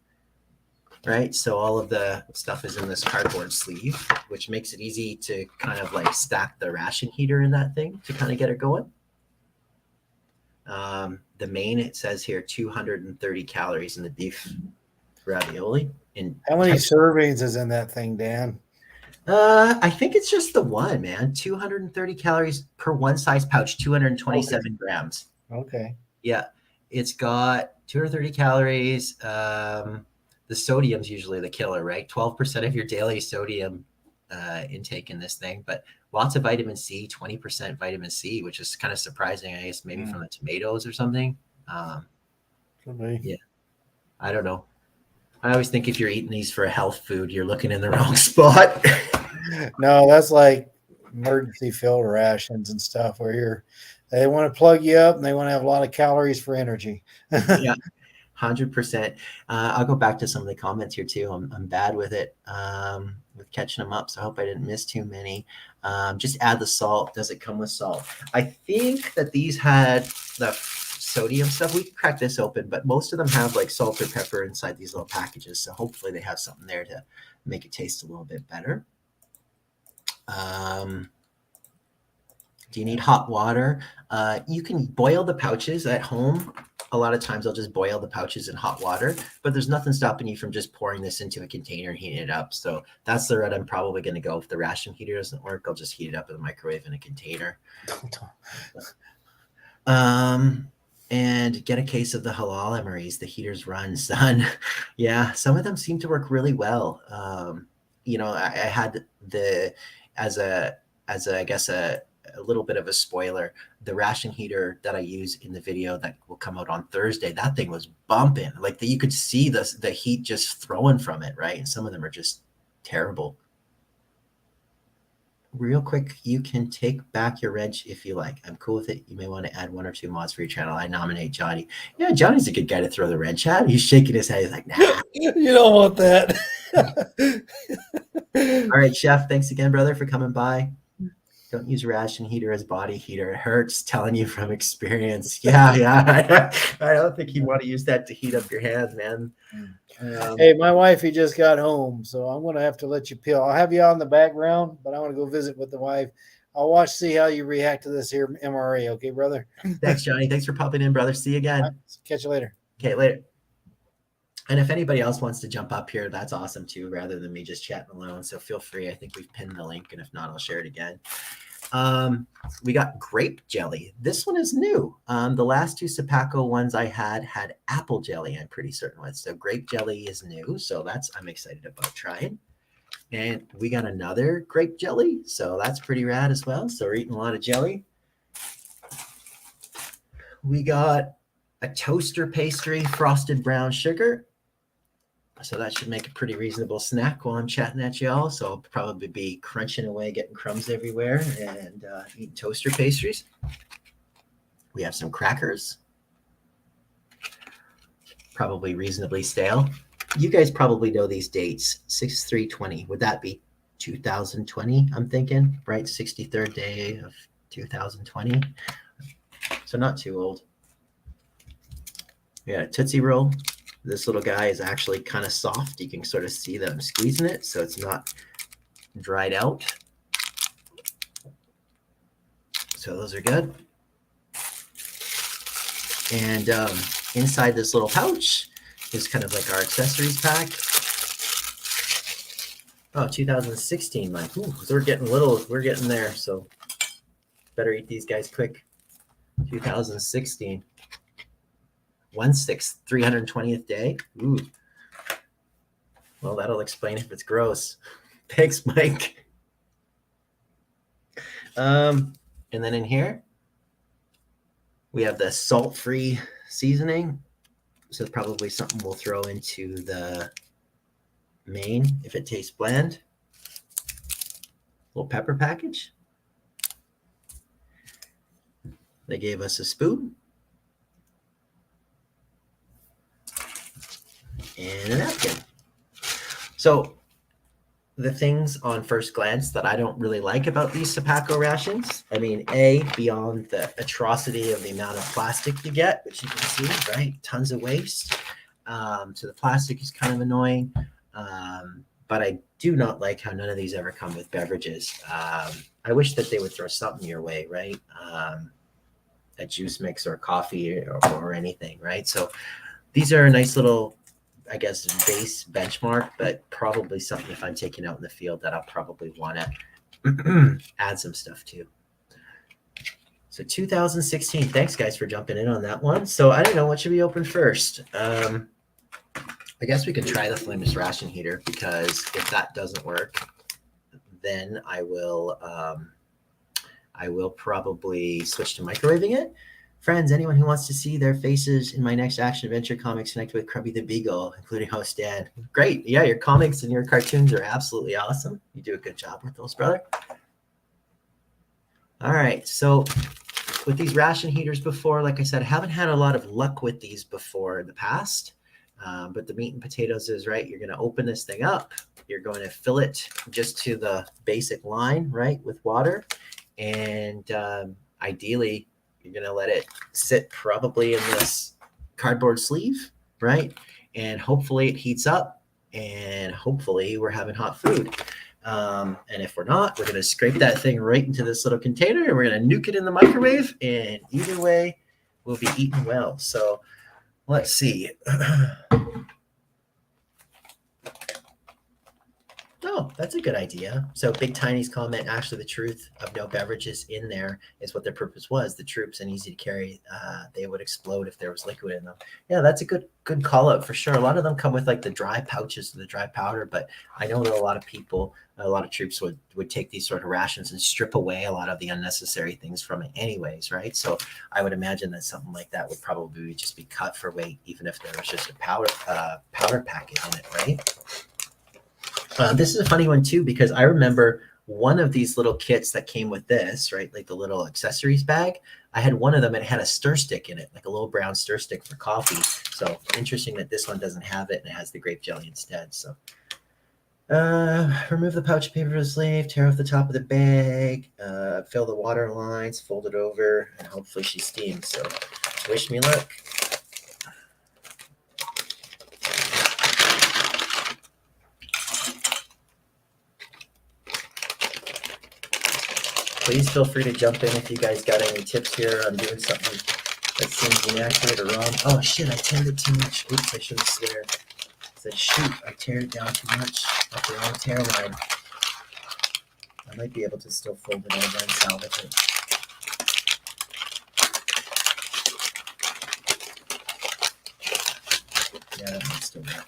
right? So all of the stuff is in this cardboard sleeve, which makes it easy to kind of like stack the ration heater in that thing to kind of get it going. The main, it says here 230 calories in the beef ravioli. How many servings is in that thing, Dan? I think it's just the one, man. 230 calories per one size pouch, 227 grams. Okay. Yeah. It's got 230 calories. The sodium's usually the killer, right? 12% of your daily sodium intake in this thing, but lots of vitamin C, 20% vitamin C, which is kind of surprising, I guess, maybe from the tomatoes or something. Yeah. I don't know. I always think if you're eating these for a health food, you're looking in the wrong spot. No, that's like emergency field rations and stuff where they want to plug you up and they want to have a lot of calories for energy. Yeah, 100%. I'll go back to some of the comments here too. I'm bad with it, with catching them up. So I hope I didn't miss too many. Just add the salt. Does it come with salt? I think that these had the sodium stuff. We can crack this open, but most of them have like salt or pepper inside these little packages. So hopefully they have something there to make it taste a little bit better. Do you need hot water? You can boil the pouches at home. A lot of times I'll just boil the pouches in hot water, but there's nothing stopping you from just pouring this into a container and heating it up. So that's the route I'm probably going to go. If the ration heater doesn't work, I'll just heat it up in the microwave in a container. And get a case of the halal MREs. The heaters run, son. Yeah, some of them seem to work really well. I had as I guess a little bit of a spoiler, the ration heater that I use in the video that will come out on Thursday, that thing was bumping. Like you could see the heat just throwing from it, right? And some of them are just terrible. Real quick, you can take back your wrench if you like. I'm cool with it. You may want to add 1 or 2 mods for your channel. I nominate Johnny. Yeah, Johnny's a good guy to throw the wrench at. He's shaking his head. He's like, nah. You don't want that. All right, Chef. Thanks again, brother, for coming by. Don't use ration heater as body heater. It hurts, telling you from experience. Yeah. I don't think you want to use that to heat up your hands, man. Hey, my wifey just got home, so I'm going to have to let you peel. I'll have you on the background, but I want to go visit with the wife. I'll watch, see how you react to this here MRE. Okay, brother? Thanks, Johnny. Thanks for popping in, brother. See you again. Right, catch you later. Okay, later. And if anybody else wants to jump up here, that's awesome too, rather than me just chatting alone. So feel free. I think we've pinned the link, and if not, I'll share it again. We got grape jelly. This one is new. The last 2 Sopakco ones I had apple jelly, I'm pretty certain with. So grape jelly is new. So I'm excited about trying. And we got another grape jelly. So that's pretty rad as well. So we're eating a lot of jelly. We got a toaster pastry, frosted brown sugar. So that should make a pretty reasonable snack while I'm chatting at y'all. So I'll probably be crunching away, getting crumbs everywhere, and eating toaster pastries. We have some crackers, probably reasonably stale. You guys probably know these dates. 6/3/20. Would that be 2020? I'm thinking, right? 63rd day of 2020. So not too old. We got a Tootsie Roll. This little guy is actually kind of soft. You can sort of see that I'm squeezing it, so it's not dried out. So those are good. And inside this little pouch is kind of like our accessories pack. Oh, 2016, Mike. Ooh, so we're getting little. We're getting there, so better eat these guys quick. 2016. 1/6, 320th day. Ooh. Well, that'll explain if it's gross. Thanks, Mike. And then in here, we have the salt-free seasoning. So it's probably something we'll throw into the main if it tastes bland. Little pepper package. They gave us a spoon. And a napkin. So the things on first glance that I don't really like about these Sopakco rations. I mean, beyond the atrocity of the amount of plastic you get, which you can see, right? Tons of waste. So the plastic is kind of annoying. But I do not like how none of these ever come with beverages. I wish that they would throw something your way, right? A juice mix or coffee or anything, right? So these are a nice little, I guess, base benchmark, but probably something if I'm taking out in the field that I'll probably want to add some stuff to. So 2016, thanks guys for jumping in on that one. So I don't know, what should we open first? I guess we could try the flameless ration heater, because if that doesn't work, then I will probably switch to microwaving it. Friends, anyone who wants to see their faces in my next action adventure comics connect with Krubby the Beagle, including host Dan. Great. Yeah, your comics and your cartoons are absolutely awesome. You do a good job with those, brother. All right. So with these ration heaters before, like I said, I haven't had a lot of luck with these before in the past. But the meat and potatoes is right. You're going to open this thing up. You're going to fill it just to the basic line, right, with water. And ideally, you're going to let it sit probably in this cardboard sleeve, right? And hopefully it heats up, and hopefully we're having hot food. And if we're not, we're going to scrape that thing right into this little container, and we're going to nuke it in the microwave. And either way, we'll be eating well. So let's see. Oh, that's a good idea. So Big Tiny's comment, actually the truth of no beverages in there is what their purpose was. The troops and easy to carry, they would explode if there was liquid in them. Yeah, that's a good call out for sure. A lot of them come with like the dry pouches, the dry powder, but I know that a lot of people, a lot of troops would take these sort of rations and strip away a lot of the unnecessary things from it anyways, right? So I would imagine that something like that would probably just be cut for weight, even if there was just a powder packet in it, right? This is a funny one too, because I remember one of these little kits that came with this, right? Like the little accessories bag. I had one of them and it had a stir stick in it, like a little brown stir stick for coffee. So interesting that this one doesn't have it and it has the grape jelly instead. So remove the pouch paper from the sleeve, tear off the top of the bag, fill the water lines, fold it over, and hopefully she steams. So wish me luck. Please feel free to jump in if you guys got any tips here on doing something that seems inaccurate or wrong. Oh shit, I teared it too much. Oops, I should have swear. I said, shoot, I teared it down too much. At the wrong tear line. I might be able to still fold it over and salvage it. Yeah, that might still work.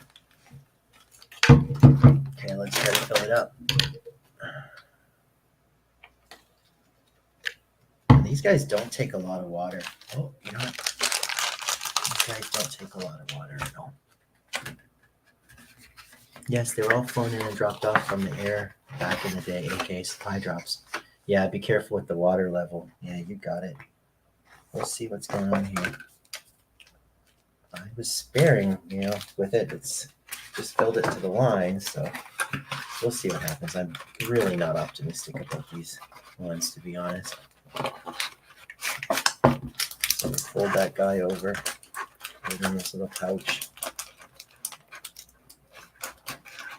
Okay, let's try to fill it up. These guys don't take a lot of water. Oh, you know what? These guys don't take a lot of water at all. Yes, they were all flown in and dropped off from the air back in the day, aka supply drops. Yeah, be careful with the water level. Yeah, you got it. We'll see what's going on here. I was sparing, with it. It's just filled it to the line, so we'll see what happens. I'm really not optimistic about these ones, to be honest. So we'll fold that guy over, put it in this little pouch.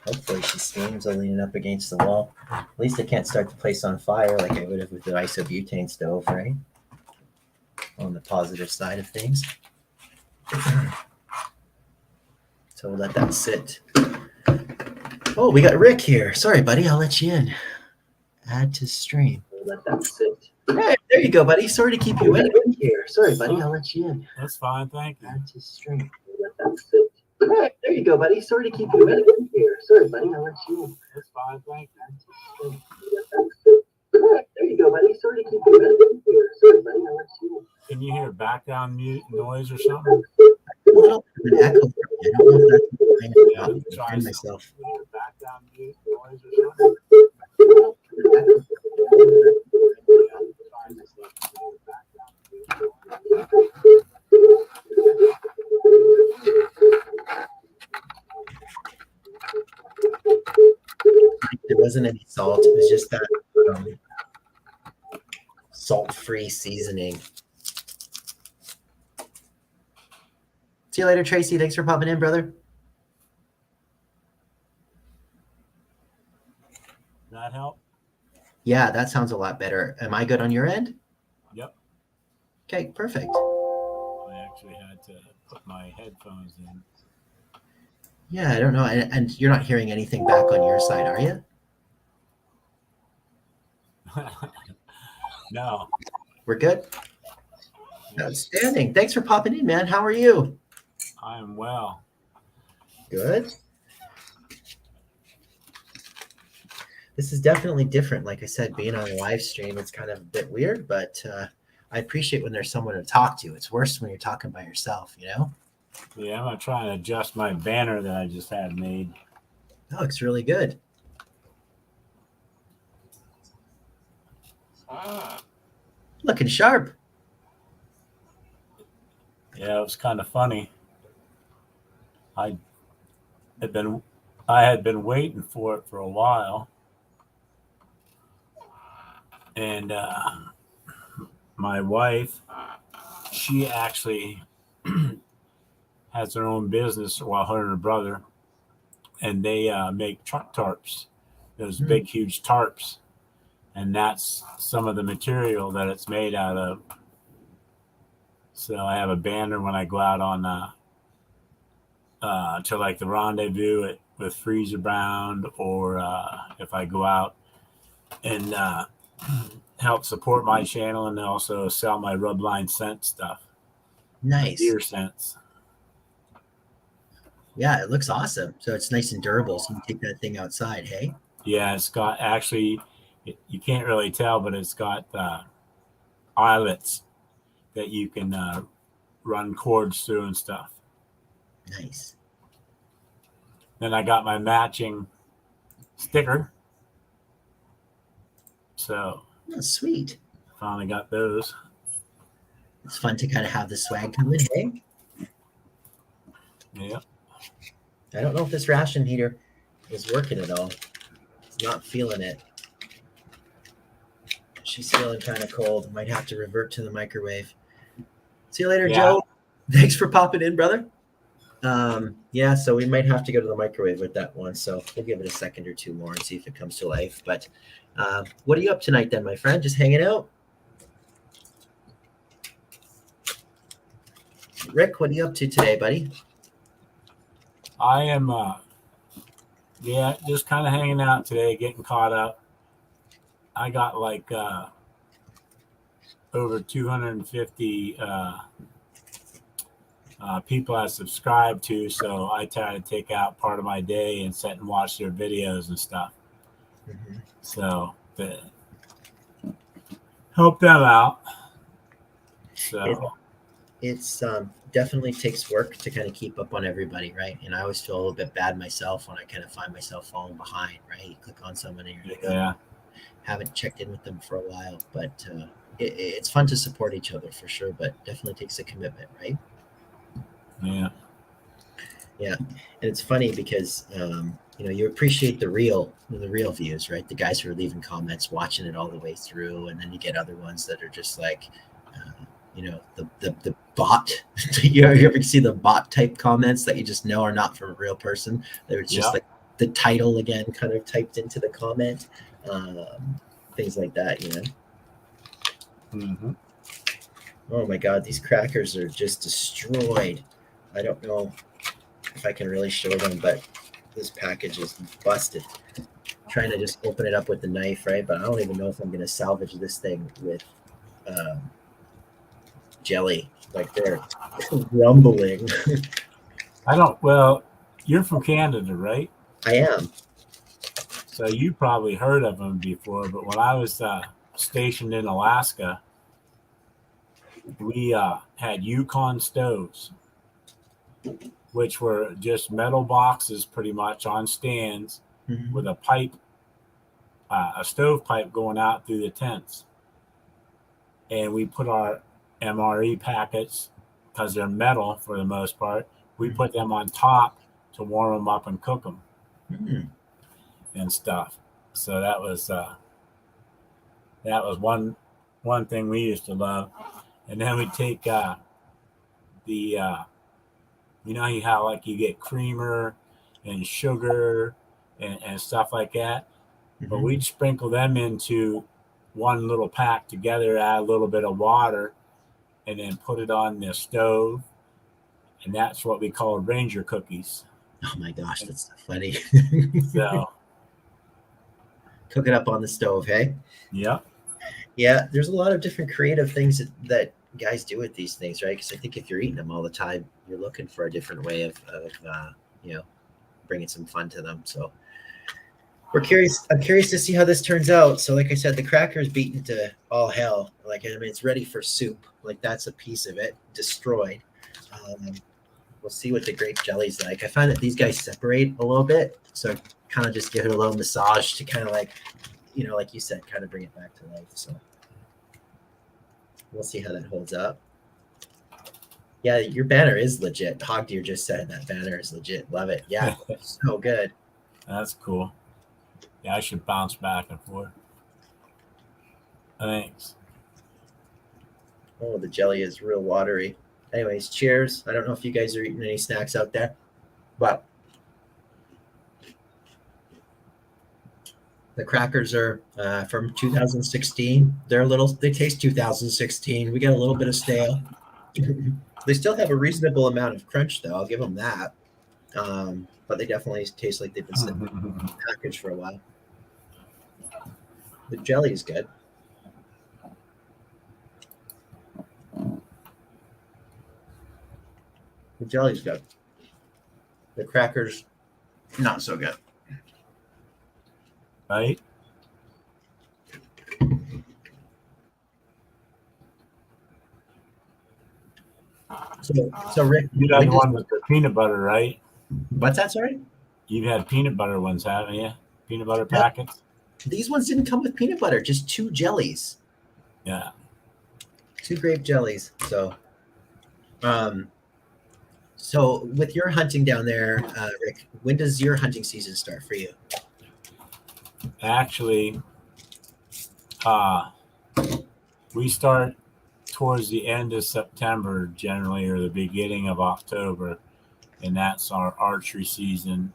Hopefully she steams. I'll lean it up against the wall. At least I can't start the place on fire like I would have with the isobutane stove, right? On the positive side of things. So we'll let that sit. Oh, we got Rick here. Sorry, buddy. I'll let you in. Add to stream. We'll let that sit. Hey, there you go, buddy. Sorry to keep you waiting here. Sorry, buddy. I'll let you in. That's fine. Thank you. Add to stream. We'll let that sit. Hey, there you go, buddy. Sorry to keep you waiting here. Sorry, buddy. I'll let you in. That's fine. Thank you. Add to stream. We'll let that sit. Hey, there you go, buddy. Sorry to keep you waiting here. Sorry, buddy. I'll let you in. Can you hear background mute noise or something? A little bit of an echo. I don't know if that's Yeah, let me try myself. Can you hear background mute noise or something? Yeah, let me try this stuff. Can you hear background mute noise? wasn't any salt. It was just that um, salt-free seasoning. See you later, Tracy. Thanks for popping in, brother. That help? Yeah, that sounds a lot better. Am I good on your end? Yep. Okay, perfect. I actually had to put my headphones in. Yeah, I don't know. And you're not hearing anything back on your side, are you? No. We're good? Outstanding. Thanks for popping in, man. How are you? I am well. Good. This is definitely different. Like I said, being on a live stream, it's kind of a bit weird, but I appreciate when there's someone to talk to. It's worse when you're talking by yourself, you know? Yeah, I'm going to try and adjust my banner that I just had made. That looks really good. Looking sharp. Yeah, it was kind of funny. I had been waiting for it for a while, and my wife, she actually has her own business. Well, her and her brother, and they make truck tarps, those big, huge tarps, and that's some of the material that it's made out of. So I have a banner when I go out on to like the rendezvous with Freezer Bound, or if I go out and help support my channel and also sell my Rubline scent stuff. Nice. Deer scents. Yeah, it looks awesome. So it's nice and durable. So you can take that thing outside, hey? Yeah, it's got actually, you can't really tell, but it's got eyelets that you can run cords through and stuff. Nice. Then I got my matching sticker. So Oh, sweet. finally got those. It's fun to kind of have the swag come in, hey? Yeah. I don't know if this ration heater is working at all. It's not feeling it. She's feeling kind of cold. Might have to revert to the microwave. See you later, Yeah. Joe. Thanks for popping in, brother. Yeah, so we might have to go to the microwave with that one. So we'll give it a second or two more and see if it comes to life. But what are you up tonight then, my friend? Just hanging out? Rick, what are you up to today, buddy? I am, just kind of hanging out today, getting caught up. I got like over 250 people I subscribe to, so I try to take out part of my day and sit and watch their videos and stuff. Mm-hmm. So to help them out. So It's definitely takes work to kind of keep up on everybody, right? And I always feel a little bit bad myself when I kind of find myself falling behind, right? You click on someone and you're like, yeah, haven't checked in with them for a while, but it's fun to support each other for sure, but definitely takes a commitment, right? yeah, And it's funny because you appreciate the real views, right? The guys who are leaving comments, watching it all the way through, and then you get other ones that are just like the bot. you ever see the bot type comments that you just know are not from a real person? They're just like the title again kind of typed into the comment, things like that, Mm-hmm. Oh my god, these crackers are just destroyed. I don't know if I can really show them, but this package is busted. I'm trying to just open it up with the knife, right? But I don't even know if I'm going to salvage this thing with jelly. Like they're rumbling. Well, you're from Canada, right? I am. So you probably heard of them before, but when I was stationed in Alaska, we had Yukon stoves, which were just metal boxes pretty much on stands with a pipe, a stove pipe going out through the tents. And we put our MRE packets, because they're metal for the most part, we put them on top to warm them up and cook them and stuff. So that was one thing we used to love. And then we take the you know how like you get creamer and sugar and stuff like that, but Mhm. we'd sprinkle them into one little pack together, add a little bit of water, and then put it on the stove, and that's what we call Ranger cookies. Oh my gosh, that's so funny. So, Cook it up on the stove, hey? yeah. Yeah, there's a lot of different creative things that guys do with these things, right? Because I think if you're eating them all the time, you're looking for a different way of you know, bringing some fun to them. So we're curious. I'm curious to see how this turns out. So, like I said, the cracker's beaten to all hell. Like, I mean, it's ready for soup. Like, that's a piece of it destroyed. Um, we'll see what the grape jelly's like. I find that these guys separate a little bit, so kind of just give it a little massage to kind of like, you know, like you said, kind of bring it back to life. So we'll see how that holds up. Yeah, your banner is legit. Hog Deer just said that banner is legit. Love it. Yeah, so good. That's cool. Yeah, I should bounce back and forth. Thanks. Oh, the jelly is real watery. Anyways, cheers. I don't know if you guys are eating any snacks out there, but the crackers are from 2016. They taste 2016. We got a little bit of stale. They still have a reasonable amount of crunch, though. I'll give them that. But they definitely taste like they've been sitting in the package for a while. The jelly is good. The jelly's good. The crackers, not so good. Right? So Rick, You got the one with the peanut butter, right? what's that? Sorry, You've had peanut butter ones, haven't you? Peanut butter Yep. packets? these ones didn't come with peanut butter, just two jellies, Yeah. two grape jellies. So with your hunting down there, Rick, when does your hunting season start for you? Actually, we start towards the end of September generally, or the beginning of October, and that's our archery season.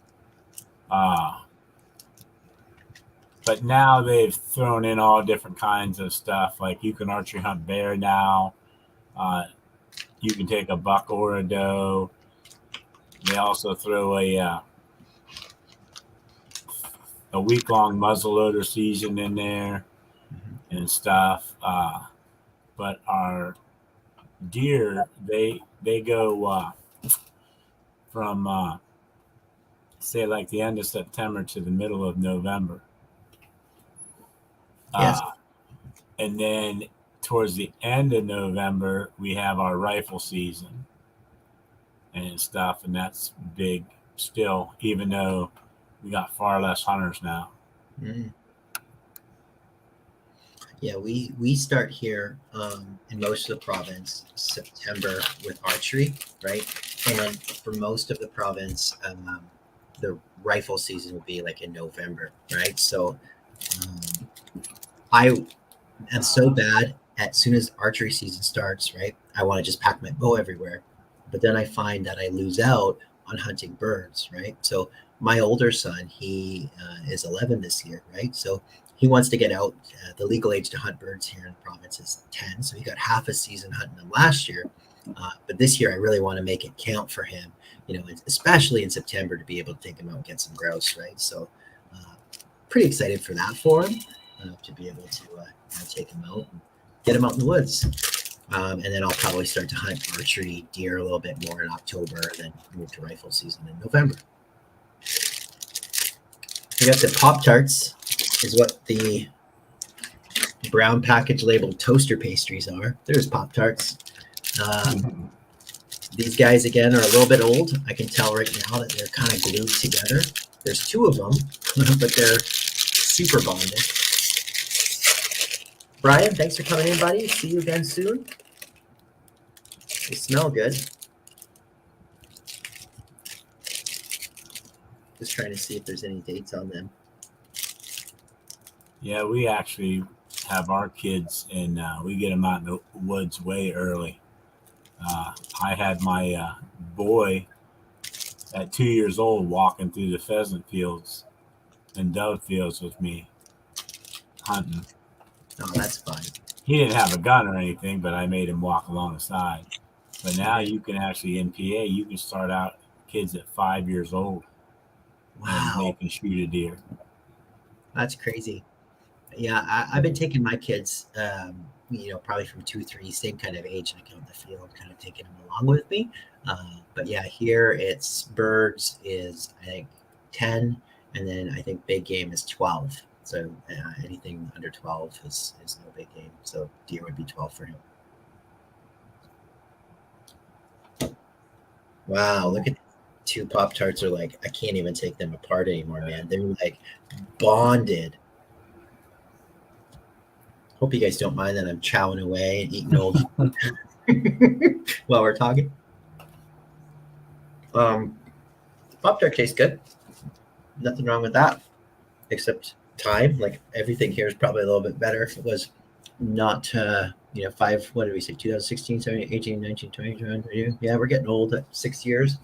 But now they've thrown in all different kinds of stuff. Like you can archery hunt bear now. You can take a buck or a doe. They also throw a week-long muzzleloader season in there and stuff. But our deer, they go from say like the end of September to the middle of November. Yes. And then towards the end of November, we have our rifle season and stuff, and that's big still, even though we got far less hunters now. Mm. Yeah, we start here in most of the province September with archery, right? And for most of the province, the rifle season will be like in November, right? So I am so bad as soon as archery season starts, right? I want to just pack my bow everywhere, but then I find that I lose out on hunting birds, right? So my older son, he is 11 this year, right? So he wants to get out. The legal age to hunt birds here in the province is 10. So he got half a season hunting them last year. But this year, I really want to make it count for him, you know, especially in September to be able to take him out and get some grouse, right? So pretty excited for that for him to be able to take him out and get him out in the woods. And then I'll probably start to hunt archery deer a little bit more in October and then move to rifle season in November. We got the Pop-Tarts, is what the brown package labeled toaster pastries are. There's Pop-Tarts. These guys, again, are a little bit old. I can tell right now that they're kind of glued together. There's two of them, but they're super bonded. Brian, thanks for coming in, buddy. See you again soon. They smell good. Just trying to see if there's any dates on them. Yeah, we actually have our kids, and we get them out in the woods way early. I had my boy at 2 years old walking through the pheasant fields and dove fields with me hunting. Oh, that's fun. He didn't have a gun or anything, but I made him walk alongside. But now Right. you can actually, in PA, you can start out kids at 5 years old and they Wow, can shoot a deer. that's crazy. Yeah, I've been taking my kids, probably from 2, 3, same kind of age, like out in the field, kind of taking them along with me. But yeah, here it's birds is I think 10, and then I think big game is 12. So anything under 12 is no big game. So deer would be 12 for him. Wow, look at two Pop Tarts are like I can't even take them apart anymore, man. They're like bonded. Hope you guys don't mind that I'm chowing away and eating old while we're talking. Pop Tart tastes good. Nothing wrong with that, except time. Like everything here is probably a little bit better if it was not, five, what did we say, 2016, 17, 18, 19, 20, 21. Yeah, we're getting old at 6 years.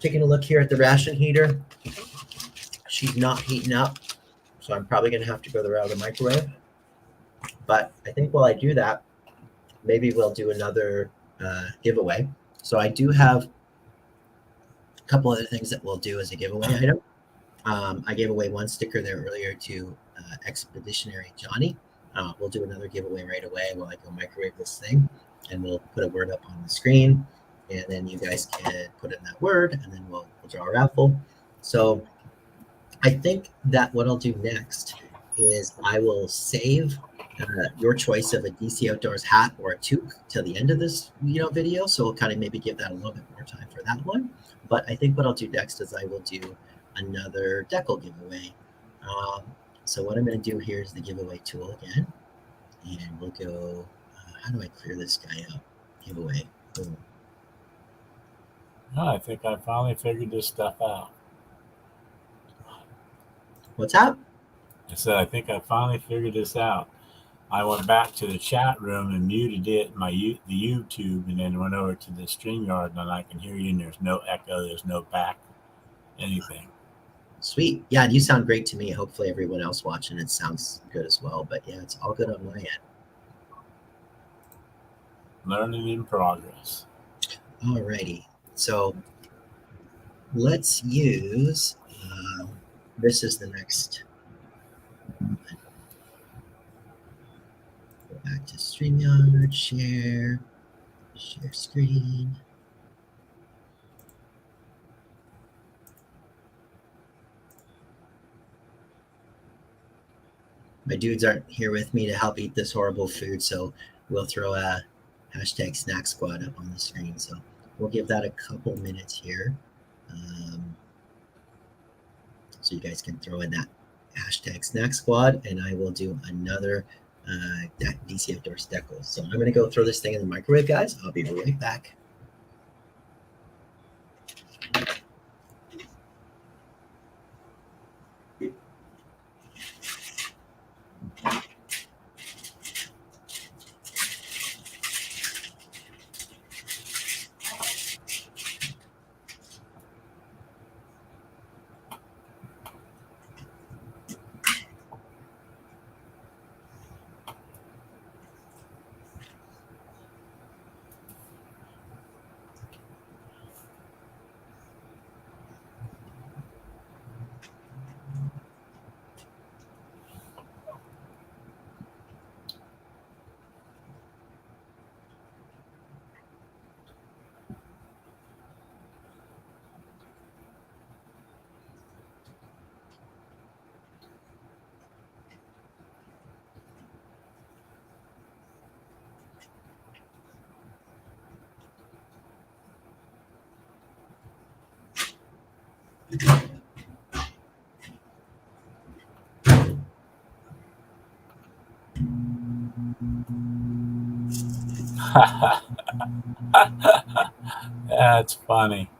Taking a look here at the ration heater. She's not heating up, so I'm probably going to have to go the route of the microwave. But I think while I do that, maybe we'll do another giveaway. So I do have a couple other things that we'll do as a giveaway item. I gave away one sticker there earlier to Expeditionary Johnny. We'll do another giveaway right away while I go microwave this thing, and we'll put a word up on the screen, and then you guys can put in that word, and then we'll draw a raffle. So I think that what I'll do next is I will save your choice of a DC Outdoors hat or a toque till the end of this video. So we'll kind of maybe give that a little bit more time for that one. But I think what I'll do next is I will do another decal giveaway. So what I'm going to do here is the giveaway tool again, and we'll go. How do I clear this guy up? Giveaway. Boom. Oh, I think I finally figured this stuff out. What's up? I said, I think I finally figured this out. I went back to the chat room and muted it, the YouTube, and then went over to the StreamYard, and I can hear you, and there's no echo, there's no back, anything. Sweet. Yeah, and you sound great to me. Hopefully everyone else watching it sounds good as well. But yeah, it's all good on my end. Learning in progress. Alrighty. So let's use, this is the next. Go back to StreamYard, share screen. My dudes aren't here with me to help eat this horrible food, so we'll throw a hashtag snack squad up on the screen. So we'll give that a couple minutes here. So you guys can throw in that hashtag snack squad, and I will do another DC Outdoors decal. So I'm going to go throw this thing in the microwave, guys. I'll be right back. That's funny.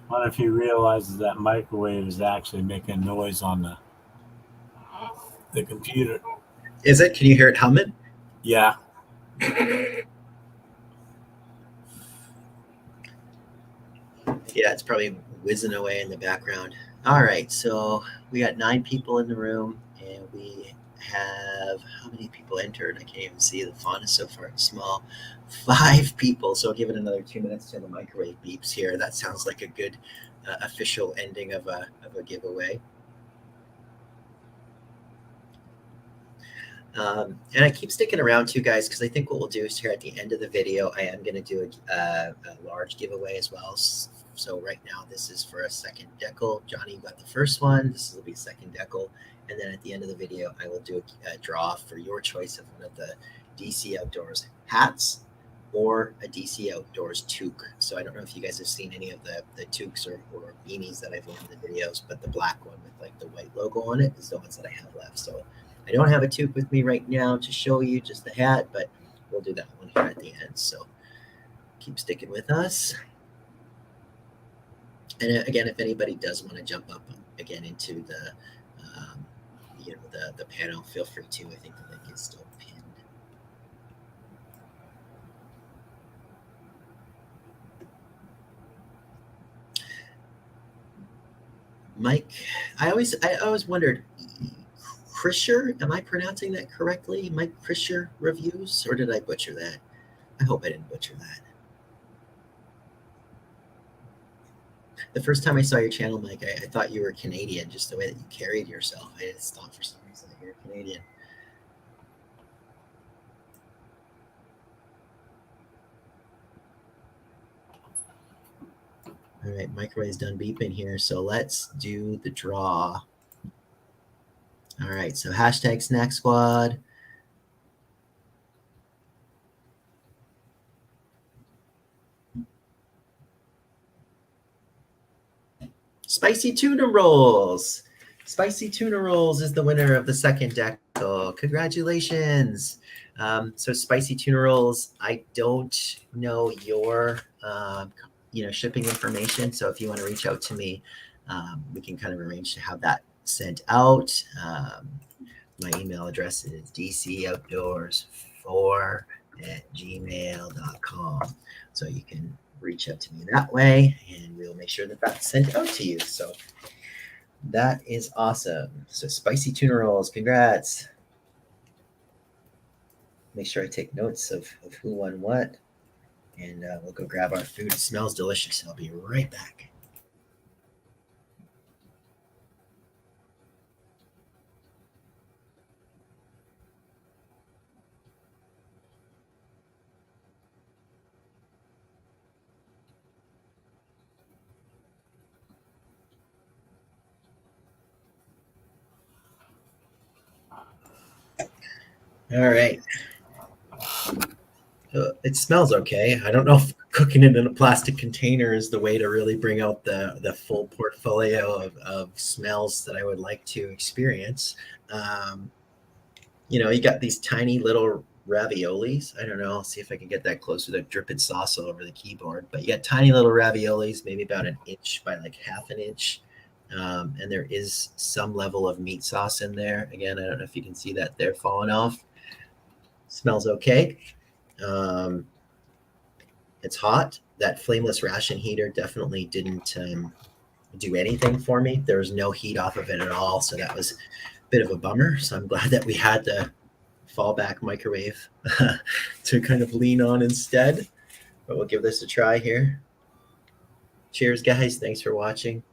One if he realizes that microwave is actually making noise on the computer. Is it? Can you hear it humming? Yeah. Yeah, it's probably whizzing away in the background. All right, so we got 9 people in the room, and we have how many people entered? I can't even see. The font is so far small. 5 people. So I'll give it another 2 minutes till the microwave beeps here. That sounds like a good official ending of a giveaway. And I keep sticking around too, guys, because I think what we'll do is here at the end of the video, I am going to do a large giveaway as well. So right now, this is for a second decal. Johnny, you got the first one. This will be second decal. And then at the end of the video, I will do a draw for your choice of one of the DC Outdoors hats or a DC Outdoors toque. So I don't know if you guys have seen any of the toques or beanies that I've worn in the videos, but the black one with like the white logo on it is the ones that I have left. So I don't have a toque with me right now to show you, just the hat, but we'll do that one here at the end. So keep sticking with us. And again, if anybody does want to jump up again into the the panel, feel free to. I think the link is still pinned. Mike, I always wondered, Krisher, am I pronouncing that correctly? Mike Krisher Reviews, or did I butcher that? I hope I didn't butcher that. The first time I saw your channel, Mike, I thought you were Canadian, just the way that you carried yourself. I just thought for some reason that you're Canadian. All right, microwave's done beeping here, so let's do the draw. All right, so hashtag Snack Squad. Spicy tuna rolls. Spicy tuna rolls is the winner of the second decal. Congratulations. So spicy tuna rolls, I don't know your shipping information. So if you want to reach out to me, we can kind of arrange to have that sent out. My email address is dcoutdoors4@gmail.com. So you can reach out to me that way, and we'll make sure that that's sent out to you. So that is awesome. So spicy tuna rolls, congrats. Make sure I take notes of who won what, and we'll go grab our food. It smells delicious. I'll be right back. All right. It smells okay. I don't know if cooking it in a plastic container is the way to really bring out the full portfolio of smells that I would like to experience. You got these tiny little raviolis. I don't know. I'll see if I can get that close with a dripping sauce all over the keyboard. But you got tiny little raviolis, maybe about an inch by like half an inch. And there is some level of meat sauce in there. Again, I don't know if you can see that there falling off. Smells okay. It's hot. That flameless ration heater definitely didn't do anything for me. There was no heat off of it at all. So that was a bit of a bummer. So I'm glad that we had the fallback microwave to kind of lean on instead. But we'll give this a try here. Cheers, guys. Thanks for watching.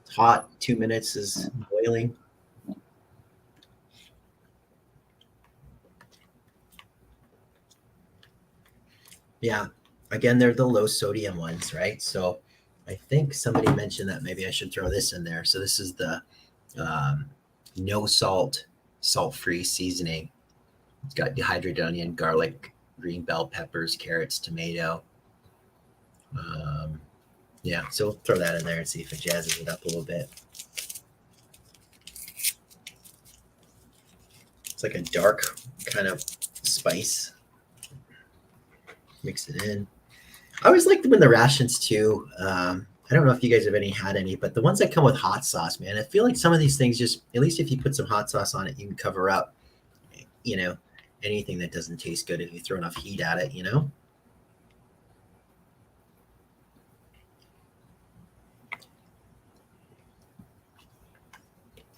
It's hot. 2 minutes is boiling. Yeah. Again, they're the low sodium ones, right? So I think somebody mentioned that maybe I should throw this in there. So this is the no salt, salt-free seasoning. It's got dehydrated onion, garlic, green bell peppers, carrots, tomato. Yeah, so we'll throw that in there and see if it jazzes it up a little bit. It's like a dark kind of spice. Mix it in. I always liked them in the rations too. I I don't know if you guys have had any, but the ones that come with hot sauce, man, I feel like some of these things just, at least if you put some hot sauce on it, you can cover up, you know, anything that doesn't taste good if you throw enough heat at it, you know?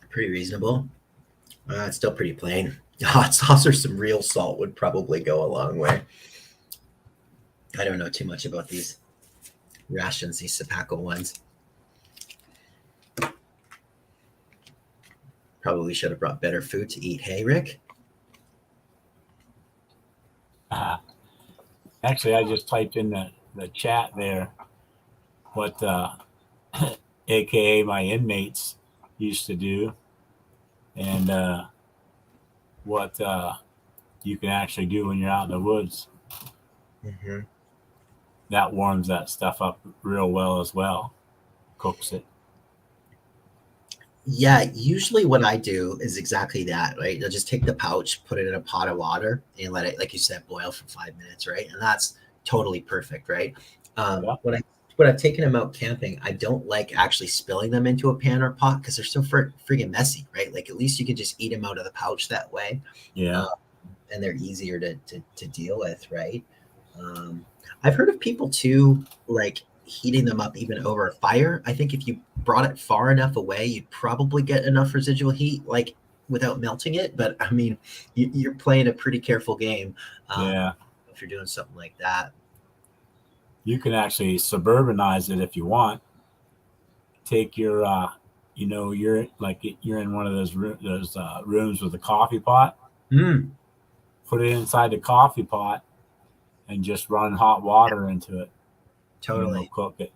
Pretty reasonable. It's still pretty plain. Hot sauce or some real salt would probably go a long way. I don't know too much about these rations, these Sopakco ones. Probably should have brought better food to eat. Hey, Rick? Actually, I just typed in the chat there what AKA my inmates used to do, and what you can actually do when you're out in the woods. Mm-hmm. That warms that stuff up real well as well. Cooks it. Yeah, usually what I do is exactly that, right? I'll just take the pouch, put it in a pot of water, and let it, like you said, boil for 5 minutes, right? And that's totally perfect, right? Yeah. When I've taken them out camping, I don't like actually spilling them into a pan or pot because they're so friggin' messy, right? Like at least you can just eat them out of the pouch that way. Yeah. And they're easier to deal with, right? I've heard of people too, like heating them up even over a fire. I think if you brought it far enough away, you'd probably get enough residual heat, like without melting it. But I mean, you're playing a pretty careful game Yeah. if you're doing something like that. You can actually suburbanize it if you want. Take your, you're in one of those rooms with a coffee pot. Mm. Put it inside the coffee pot and just run hot water into it. Totally. Cook it.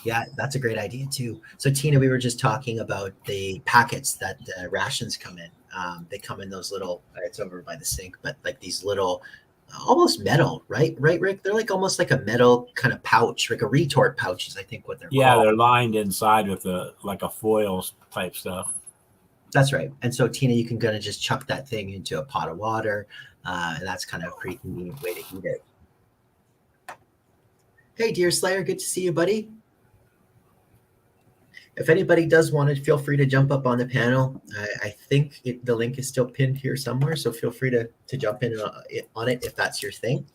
Yeah, that's a great idea too. So Tina, we were just talking about the packets that the rations come in. They come in those little, it's over by the sink, but like these little, almost metal, right? Right, Rick? They're like almost like a metal kind of pouch, like a retort pouch is I think what they're called. They're lined inside with a foil type stuff. That's right. And so Tina, you can kind of just chuck that thing into a pot of water, and that's kind of a pretty convenient way to heat it. Hey, Deer Slayer, good to see you, buddy. If anybody does want to, feel free to jump up on the panel. I think the link is still pinned here somewhere, so feel free to jump in on it if that's your thing.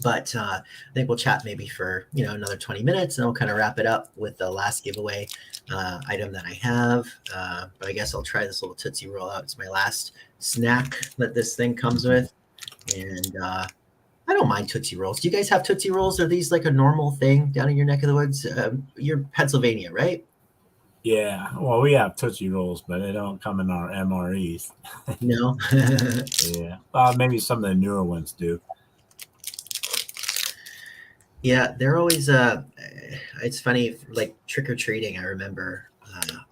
But I think we'll chat maybe for another 20 minutes, and I'll kind of wrap it up with the last giveaway item that I have. But I guess I'll try this little Tootsie Roll out. It's my last snack that this thing comes with, and I don't mind Tootsie Rolls. Do you guys have Tootsie Rolls? Are these like a normal thing down in your neck of the woods? You're Pennsylvania, right? Yeah. Well, we have Tootsie Rolls, but they don't come in our MREs. No. Yeah. Maybe some of the newer ones do. Yeah, they're always it's funny, like trick-or-treating, I remember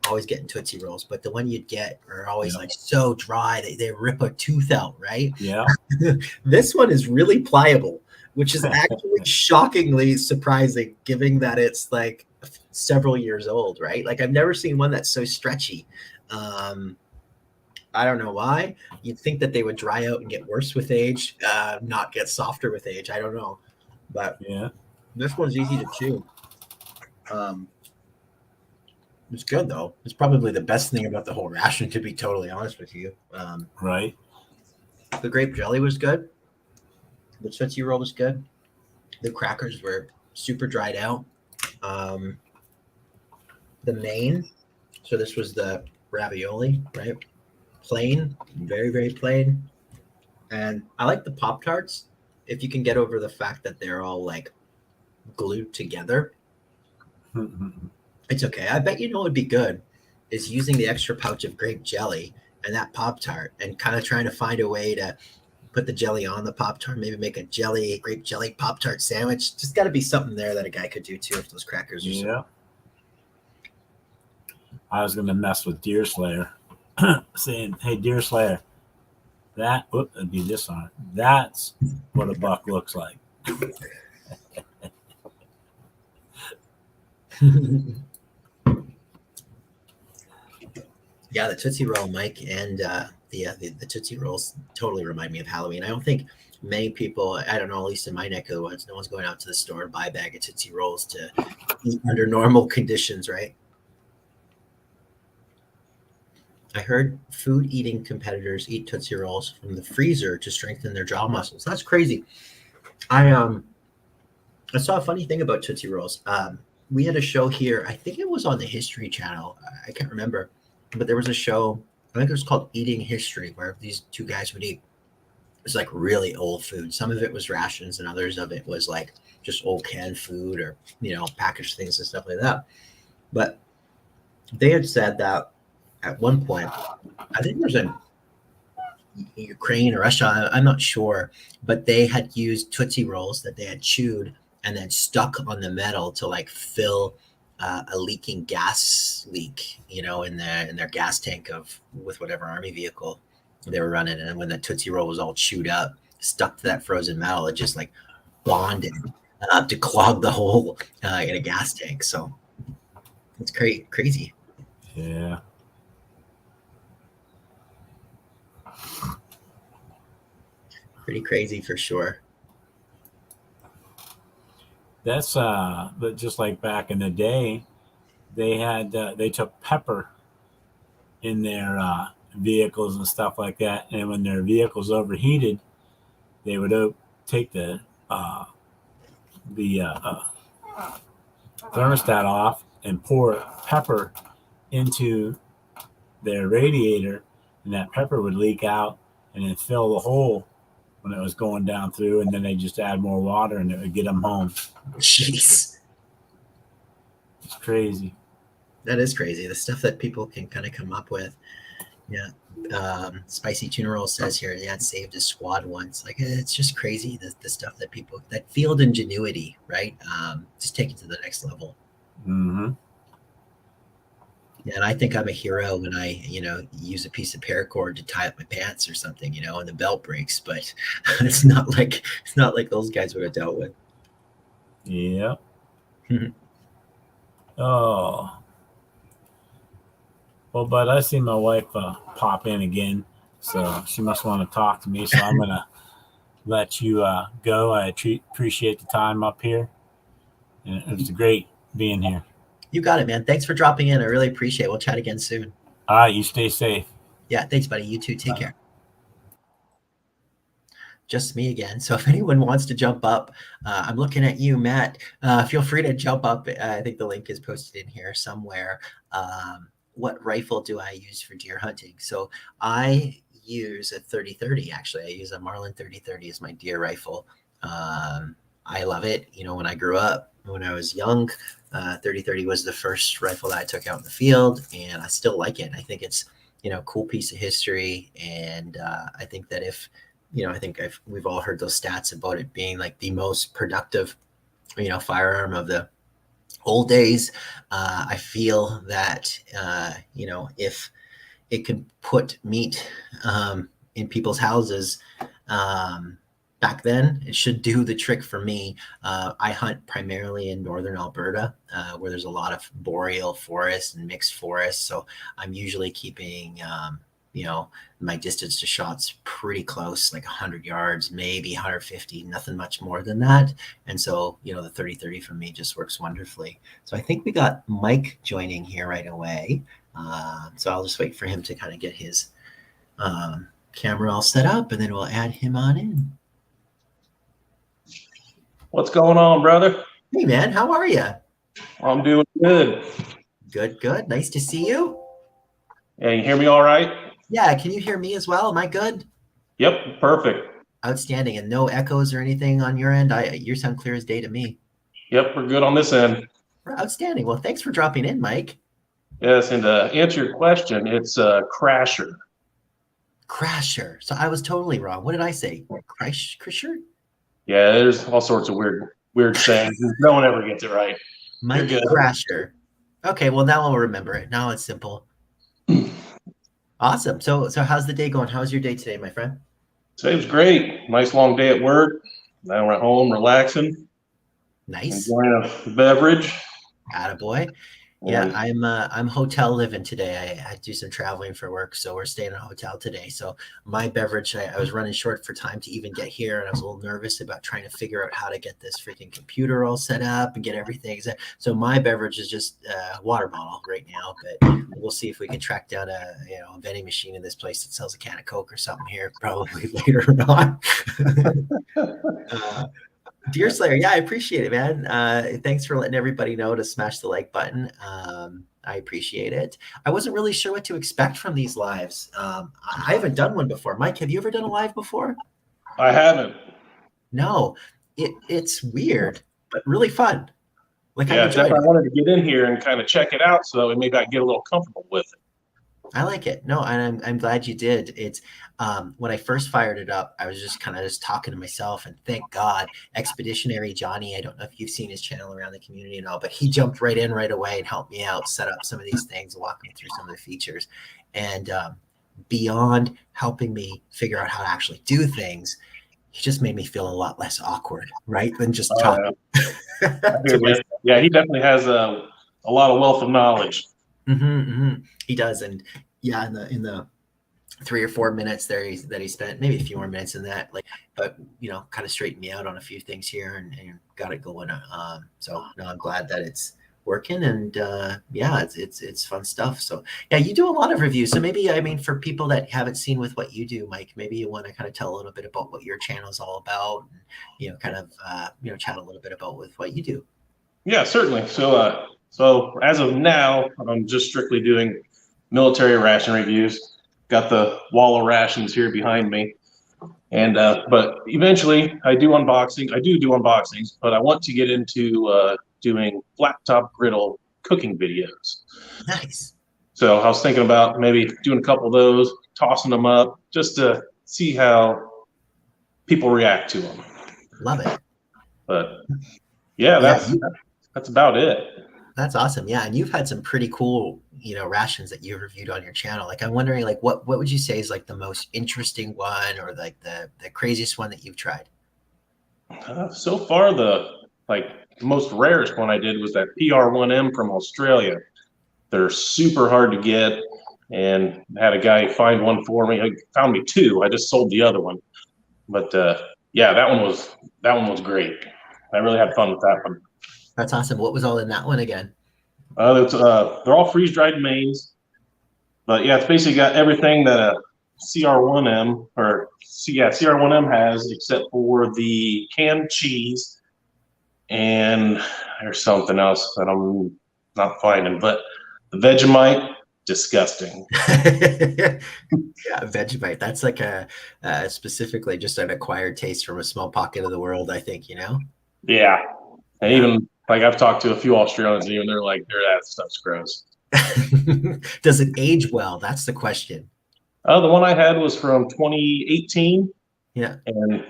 always getting Tootsie Rolls, but the one you'd get are always like so dry they rip a tooth out, right? Yeah. This one is really pliable, which is actually shockingly surprising given that it's like several years old, right? Like I've never seen one that's so stretchy. I don't know why. You'd think that they would dry out and get worse with age, not get softer with age. I don't know. But yeah, this one's easy to chew. It's good though. It's probably the best thing about the whole ration, to be totally honest with you. Right. The grape jelly was good. The Tootsie Roll was good. The crackers were super dried out. The main, so this was the ravioli, right? Plain, very, very plain. And I like the Pop-Tarts if you can get over the fact that they're all like glued together. It's okay. I bet what would be good is using the extra pouch of grape jelly and that Pop-Tart and kind of trying to find a way to put the jelly on the Pop-Tart, maybe make a grape jelly Pop-Tart sandwich. Just got to be something there that a guy could do too if those crackers are so. I was going to mess with Deer Slayer saying, hey, Deer Slayer, it'd be this on it. That's what a buck looks like. Yeah, the Tootsie Roll, Mike, and the Tootsie Rolls totally remind me of Halloween. I don't think many people, I don't know, at least in my neck of the woods, no one's going out to the store and buy a bag of Tootsie Rolls to eat under normal conditions, right? I heard food eating competitors eat Tootsie Rolls from the freezer to strengthen their jaw muscles. That's crazy. I saw a funny thing about Tootsie Rolls. We had a show here. I think it was on the History Channel. I can't remember, but there was a show. I think it was called Eating History, where these two guys would eat. It was like really old food. Some of it was rations, and others of it was like just old canned food or packaged things and stuff like that. But they had said that at one point, I think it was in Ukraine or Russia, I'm not sure, but they had used Tootsie Rolls that they had chewed and then stuck on the metal to like fill a leaking gas leak, in their gas tank with whatever army vehicle they were running. And when the Tootsie Roll was all chewed up, stuck to that frozen metal, it just like bonded to clog the hole in a gas tank. So it's crazy. Yeah. Pretty crazy for sure. That's but just like back in the day, they took pepper in their vehicles and stuff like that, and when their vehicles overheated, they would take the thermostat off and pour pepper into their radiator, and that pepper would leak out and then fill the hole when it was going down through, and then they just add more water and it would get them home. Jeez. It's crazy. That is crazy. The stuff that people can kind of come up with. Yeah. Spicy Tuna Roll says here, yeah, it saved a squad once. Like, it's just crazy, the stuff that people, that field ingenuity, right? Just take it to the next level. Mm-hmm. Yeah, and I think I'm a hero when I, use a piece of paracord to tie up my pants or something, and the belt breaks, but it's not like those guys would have dealt with. Yeah. Oh. Well, but I see my wife pop in again, so she must want to talk to me. So I'm going to let you go. I appreciate the time up here. And it was great being here. You got it, man. Thanks for dropping in. I really appreciate it. We'll chat again soon. All right. You stay safe. Yeah. Thanks, buddy. You too. Take care. Just me again. So if anyone wants to jump up, I'm looking at you, Matt. Feel free to jump up. I think the link is posted in here somewhere. What rifle do I use for deer hunting? So I use a 30-30. Actually, I use a Marlin 30-30 as my deer rifle. I love it. When I grew up, when I was young, 30-30 was the first rifle that I took out in the field, and I still like it. I think it's, a cool piece of history. And I think that if, we've all heard those stats about it being like the most productive, firearm of the old days. I feel that, if it could put meat in people's houses, back then, it should do the trick for me. I hunt primarily in northern Alberta, where there's a lot of boreal forest and mixed forest. So I'm usually keeping, my distance to shots pretty close, like 100 yards, maybe 150, nothing much more than that. And so, the 30-30 for me just works wonderfully. So I think we got Mike joining here right away. So I'll just wait for him to kind of get his camera all set up, and then we'll add him on in. What's going on, brother? Hey, man, how are you? I'm doing good. Good. Nice to see you. Yeah, you hear me all right? Yeah, can you hear me as well? Am I good? Yep, perfect. Outstanding. And no echoes or anything on your end? You sound clear as day to me. Yep, we're good on this end. Outstanding. Well, thanks for dropping in, Mike. Yes, and to answer your question, it's a crasher. Crasher. So I was totally wrong. What did I say? Crasher? Yeah, there's all sorts of weird sayings. No one ever gets it right. Mike Crasher. Okay, well, now I'll remember it. Now it's simple. Awesome. So how's the day going? How's your day today, my friend? Today was great. Nice long day at work. Now we're at home relaxing. Nice. Enjoying a beverage. Attaboy. Yeah, I'm hotel living today. I had to do some traveling for work, so we're staying in a hotel today. So my beverage, I was running short for time to even get here, and I was a little nervous about trying to figure out how to get this freaking computer all set up and get everything set. So my beverage is just a water bottle right now, but we'll see if we can track down a vending machine in this place that sells a can of Coke or something here probably later on. Dear Slayer, yeah, I appreciate it, man. Thanks for letting everybody know to smash the like button. I appreciate it. I wasn't really sure what to expect from these lives. I haven't done one before. Mike, have you ever done a live before? I haven't. No, it's weird, but really fun. Like, Yeah, I enjoyed definitely. it. I wanted to get in here and kind of check it out so that maybe I can get a little comfortable with it. I like it. No, and I'm glad you did. It's when I first fired it up, I was just kind of just talking to myself, and thank God, Expeditionary Johnny. I don't know if you've seen his channel around the community and all, but he jumped right in right away and helped me out, set up some of these things, walk me through some of the features, and beyond helping me figure out how to actually do things, he just made me feel a lot less awkward, right, than just talking. Yeah, he definitely has a lot of wealth of knowledge. He does, and yeah, in the 3 or 4 minutes there that he spent, maybe a few more minutes than that, like, but kind of straightened me out on a few things here and got it going. So no, I'm glad that it's working, and yeah, it's fun stuff. So yeah, you do a lot of reviews. So maybe, I mean, for people that haven't seen with what you do, Mike, maybe you want to kind of tell a little bit about what your channel is all about, and kind of chat a little bit about with what you do. Yeah, certainly. So as of now, I'm just strictly doing military ration reviews. Got the wall of rations here behind me, and but eventually I do unboxing. I do unboxings, but I want to get into doing flat top griddle cooking videos. Nice. So I was thinking about maybe doing a couple of those, tossing them up, just to see how people react to them. Love it. But yeah, that's about it. That's awesome. Yeah, and you've had some pretty cool, rations that you've reviewed on your channel. Like, I'm wondering, like, what would you say is like the most interesting one, or like the craziest one that you've tried? So far, the most rarest one I did was that PR1M from Australia. They're super hard to get, and had a guy find one for me. He found me two. I just sold the other one, but yeah, that one was great. I really had fun with that one. That's awesome. What was all in that one again? They're all freeze-dried mains, but yeah, it's basically got everything that a CR1M CR1M has, except for the canned cheese, and there's something else that I'm not finding. But the Vegemite, disgusting. Yeah, Vegemite. That's like a specifically just an acquired taste from a small pocket of the world, I think. Yeah, and even I've talked to a few Australians, and even they're like, that stuff's gross. Does it age well? That's the question. The one I had was from 2018. Yeah. And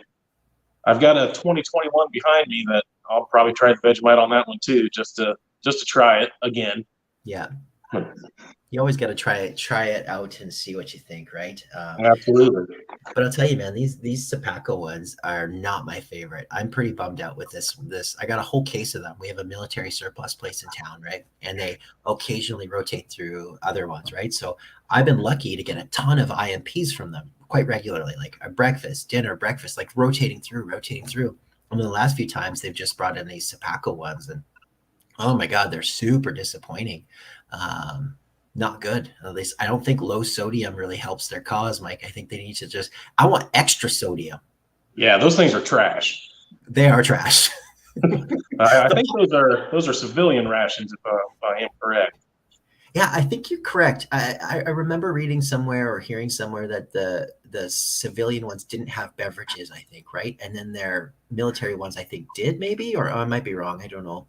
I've got a 2021 behind me that I'll probably try the Vegemite on that one too, just to try it again. Yeah. You always got to try it out and see what you think, right? Absolutely. But I'll tell you, man, these Sopakco ones are not my favorite. I'm pretty bummed out with this. I got a whole case of them. We have a military surplus place in town, right? And they occasionally rotate through other ones, right? So I've been lucky to get a ton of IMPs from them quite regularly, like a breakfast, dinner, breakfast, like rotating through. And the last few times they've just brought in these Sopakco ones, and oh my God, they're super disappointing. Not good. At least I don't think low sodium really helps their cause, Mike. I think they need to I want extra sodium. Yeah, those things are trash. They are trash. I think those are civilian rations, if I am correct. Yeah, I think you're correct. I remember reading somewhere or hearing somewhere that the civilian ones didn't have beverages, I think, right? And then their military ones, I think, did maybe, or I might be wrong. I don't know.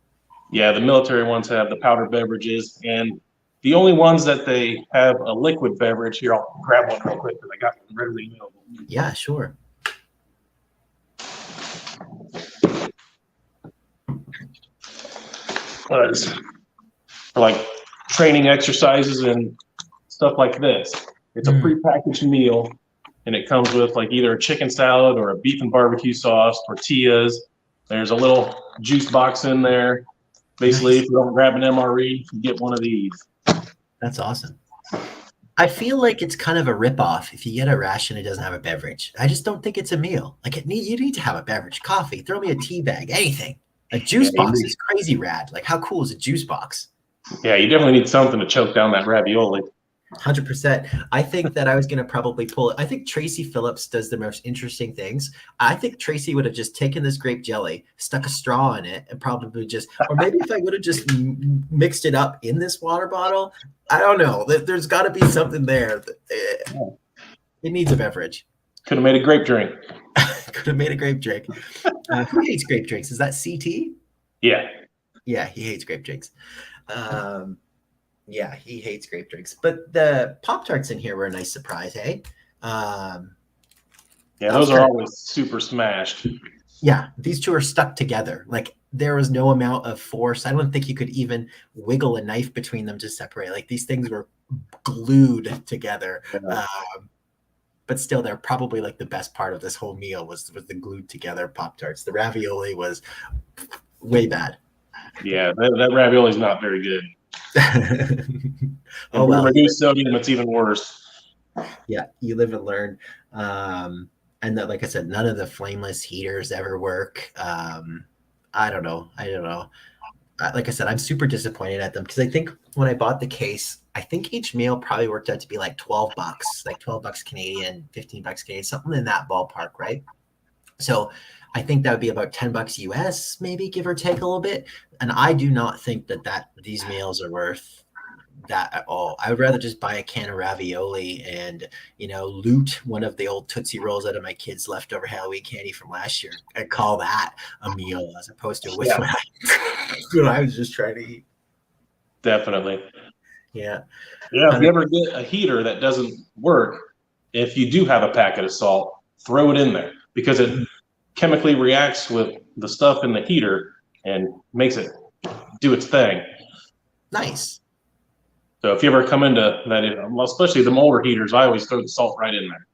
Yeah, the military ones have the powdered beverages, and the only ones that they have a liquid beverage, here, I'll grab one real quick because I got them readily available. Yeah, sure. For like training exercises and stuff like this. It's a prepackaged meal, and it comes with like either a chicken salad or a beef and barbecue sauce, tortillas. There's a little juice box in there. Basically, Nice. if you don't grab an MRE, you get one of these. That's awesome. I feel like it's kind of a ripoff if you get a ration and it doesn't have a beverage. I just don't think it's a meal. Like you need to have a beverage, coffee, throw me a tea bag, anything. A juice Yeah, box is crazy rad. Like how cool is a juice box? Yeah, you definitely need something to choke down that ravioli. 100%. I think that I was going to probably pull it. I think Tracy Phillips does the most interesting things. I think Tracy would have just taken this grape jelly, stuck a straw in it, and probably just, or maybe if I would have just mixed it up in this water bottle, I don't know. There's got to be something there. It needs a beverage. Could have made a grape drink. Could have made a grape drink. Who hates grape drinks? Is that CT? Yeah. Yeah, he hates grape drinks. Yeah, he hates grape drinks. But the Pop-Tarts in here were a nice surprise, hey? Yeah, those are always super smashed. Yeah, these two are stuck together. Like there was no amount of force. I don't think you could even wiggle a knife between them to separate. Like these things were glued together. Yeah. But still, they're probably like the best part of this whole meal was the glued together Pop-Tarts. The ravioli was way bad. Yeah, that ravioli is not very good. Oh well. Reduced sodium, it's even worse. Yeah, you live and learn. And that, like I said, none of the flameless heaters ever work. I don't know. Like I said, I'm super disappointed at them because I think when I bought the case, I think each meal probably worked out to be like $12, like $12 Canadian, $15 Canadian, something in that ballpark, right? So I think that would be about $10 US, maybe give or take a little bit. And I do not think that these meals are worth that at all. I would rather just buy a can of ravioli and, loot one of the old Tootsie Rolls out of my kids' leftover Halloween candy from last year and call that a meal as opposed to what I was just trying to eat. Definitely. Yeah. Yeah, if you ever get a heater that doesn't work, if you do have a packet of salt, throw it in there because it chemically reacts with the stuff in the heater and makes it do its thing. Nice. So if you ever come into that, especially the older heaters, I always throw the salt right in there.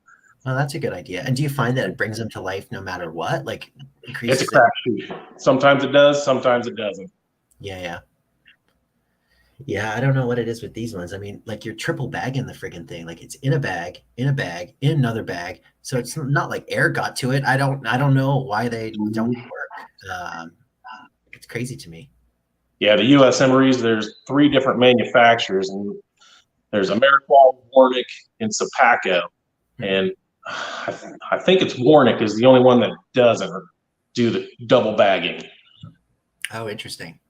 Well, that's a good idea. And do you find that it brings them to life no matter what? Like increases It's a crapshoot. Sometimes it does, sometimes it doesn't. Yeah. Yeah, I don't know what it is with these ones. I mean, like you're triple bagging the friggin' thing. Like it's in a bag, in another bag. So it's not like air got to it. I don't know why they don't work. It's crazy to me. Yeah, the US MREs, there's 3 different manufacturers, and there's Ameriqual, Warnick, and Sopakco. And I think it's Warnick is the only one that doesn't do the double bagging. Oh, interesting.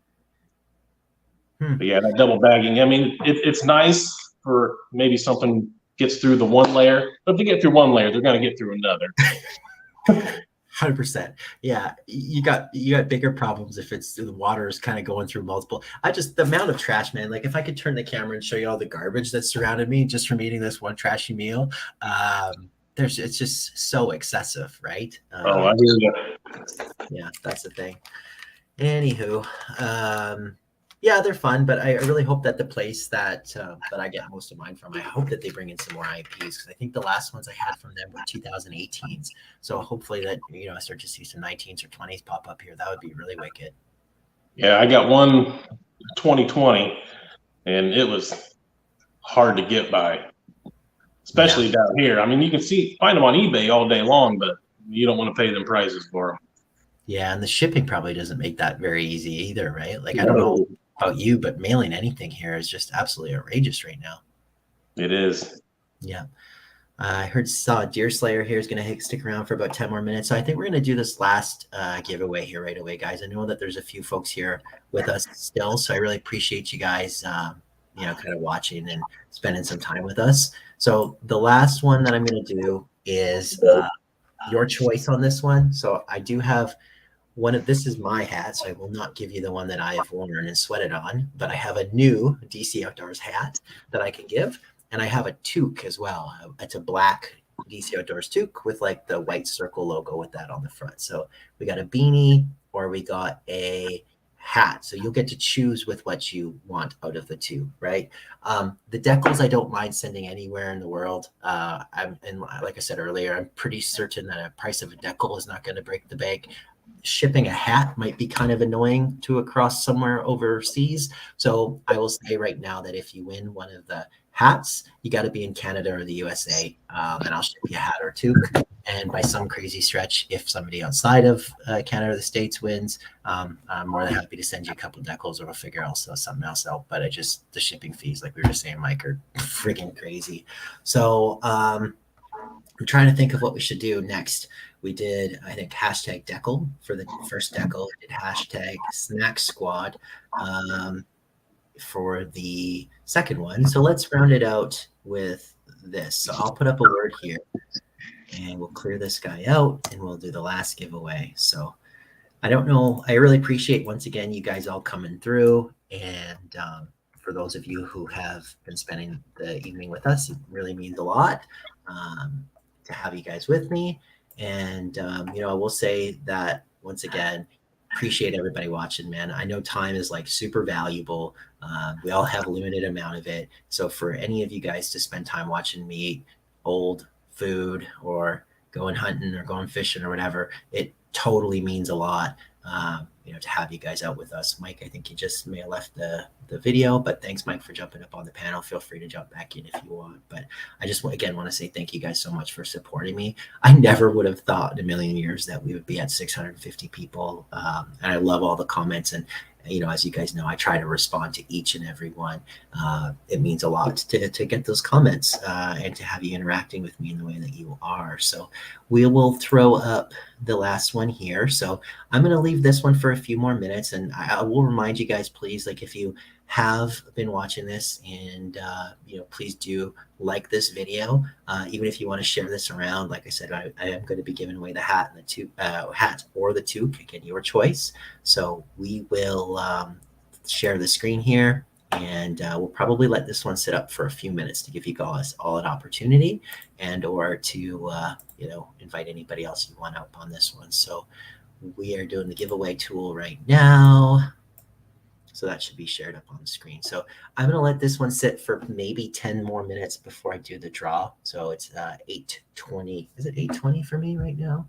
But yeah, that double bagging, I mean, it's nice for maybe something gets through the one layer, but if they get through one layer, they're going to get through another. 100%. Yeah, you got bigger problems if it's the water is kind of going through multiple. The amount of trash, man. Like if I could turn the camera and show you all the garbage that surrounded me just from eating this one trashy meal, it's just so excessive, right? I hear you. Yeah, that's the thing. Anywho, yeah, they're fun, but I really hope that the place that I get most of mine from, I hope that they bring in some more IPs because I think the last ones I had from them were 2018s. So hopefully that I start to see some 19s or 20s pop up here. That would be really wicked. Yeah, I got one 2020, and it was hard to get by, especially down here. I mean, you can find them on eBay all day long, but you don't want to pay them prices for them. Yeah, and the shipping probably doesn't make that very easy either, right? Like I don't know about you, but mailing anything here is just absolutely outrageous right now. It is. Yeah. I heard Deer Slayer here is going to stick around for about 10 more minutes. So I think we're going to do this last giveaway here right away, guys. I know that there's a few folks here with us still, so I really appreciate you guys, kind of watching and spending some time with us. So the last one that I'm going to do is your choice on this one. So I do have this is my hat, so I will not give you the one that I have worn and sweated on, but I have a new DC Outdoors hat that I can give. And I have a toque as well. It's a black DC Outdoors toque with like the white circle logo with that on the front. So we got a beanie or we got a hat. So you'll get to choose with what you want out of the two, right? The decals I don't mind sending anywhere in the world. And like I said earlier, I'm pretty certain that a price of a decal is not going to break the bank. shipping a hat might be kind of annoying to across somewhere overseas. So I will say right now that if you win one of the hats, you got to be in Canada or the USA, and I'll ship you a hat or two. And by some crazy stretch, if somebody outside of Canada or the States wins, I'm more than happy to send you a couple of decals, or we'll figure out something else out. But the shipping fees, like we were saying, Mike, are freaking crazy. So I'm trying to think of what we should do next. We did, I think, hashtag decal for the first decal. We did hashtag snack squad for the second one. So let's round it out with this. So I'll put up a word here and we'll clear this guy out and we'll do the last giveaway. So I don't know. I really appreciate, once again, you guys all coming through. And for those of you who have been spending the evening with us, it really means a lot to have you guys with me. And, I will say that, once again, appreciate everybody watching, man. I know time is like super valuable. We all have a limited amount of it. So for any of you guys to spend time watching me eat old food or going hunting or going fishing or whatever, it totally means a lot, to have you guys out with us. Mike, I think you just may have left the video, but thanks, Mike, for jumping up on the panel. Feel free to jump back in if you want. But I just again want to say thank you guys so much for supporting me. I never would have thought in a million years that we would be at 650 people. And I love all the comments. And as you guys know, I try to respond to each and every one. It means a lot to get those comments and to have you interacting with me in the way that you are. So we will throw up the last one here. So I'm going to leave this one for a few more minutes. And I will remind you guys, please, like if you have been watching this and, please do like this video. Even if you want to share this around, like I said, I am going to be giving away the hat and the hat or the toque, again, your choice. So we will share the screen here, and we'll probably let this one sit up for a few minutes to give you guys all an opportunity, and or to invite anybody else you want up on this one. So we are doing the giveaway tool right now. So that should be shared up on the screen. So I'm going to let this one sit for maybe 10 more minutes before I do the draw. So it's 8:20. Is it 8:20 for me right now?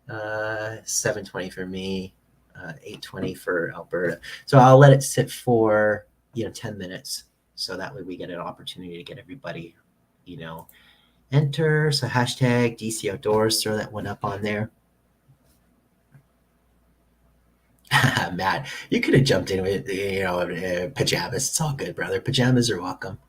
7:20 for me, 8:20 for Alberta. So I'll let it sit for 10 minutes, so that way we get an opportunity to get everybody enter. So hashtag DC Outdoors, throw that one up on there. Matt, you could have jumped in with pajamas. It's all good, brother. Pajamas are welcome.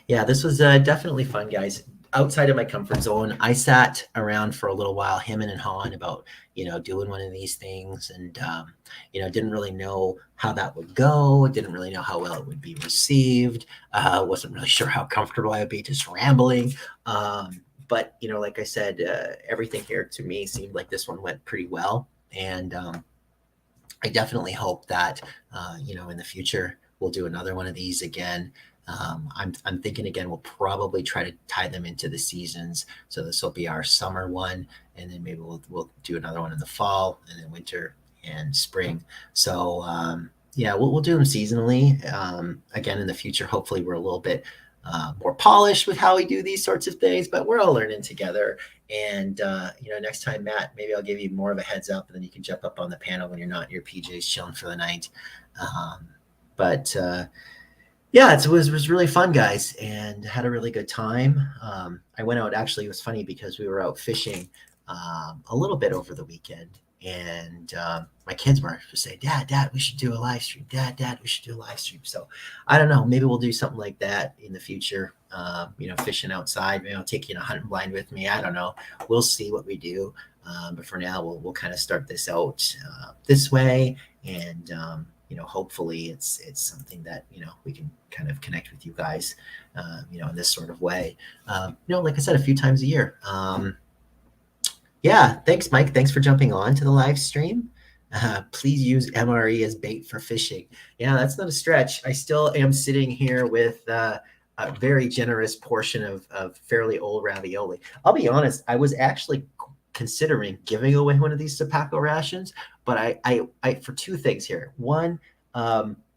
Yeah, this was definitely fun, guys. Outside of my comfort zone, I sat around for a little while, him and Han, about doing one of these things, and didn't really know how that would go. Didn't really know how well it would be received. Wasn't really sure how comfortable I would be just rambling. But like I said, everything here to me seemed like this one went pretty well, and I definitely hope that in the future we'll do another one of these again. I'm thinking again, we'll probably try to tie them into the seasons. So this will be our summer one, and then maybe we'll do another one in the fall, and then winter and spring. So we'll do them seasonally. Again, in the future, hopefully we're a little bit more polished with how we do these sorts of things, but we're all learning together. And next time, Matt, maybe I'll give you more of a heads up, and then you can jump up on the panel when you're not in your PJs chilling for the night. It was really fun, guys, and had a really good time. I went out, actually, it was funny because we were out fishing a little bit over the weekend, and my kids were saying, Dad, we should do a live stream. Dad, we should do a live stream. So I don't know, maybe we'll do something like that in the future, fishing outside. Maybe I'll take you in a hunting blind with me. I don't know. We'll see what we do. But for now, we'll kind of start this out this way, and hopefully it's something that we can kind of connect with you guys in this sort of way, like I said, a few times a year. Thanks, Mike. Thanks for jumping on to the live stream. Please use MRE as bait for fishing. Yeah, that's not a stretch. I still am sitting here with a very generous portion of fairly old ravioli. I'll be honest, I was actually considering giving away one of these Sopakco rations, but I for two things here. One,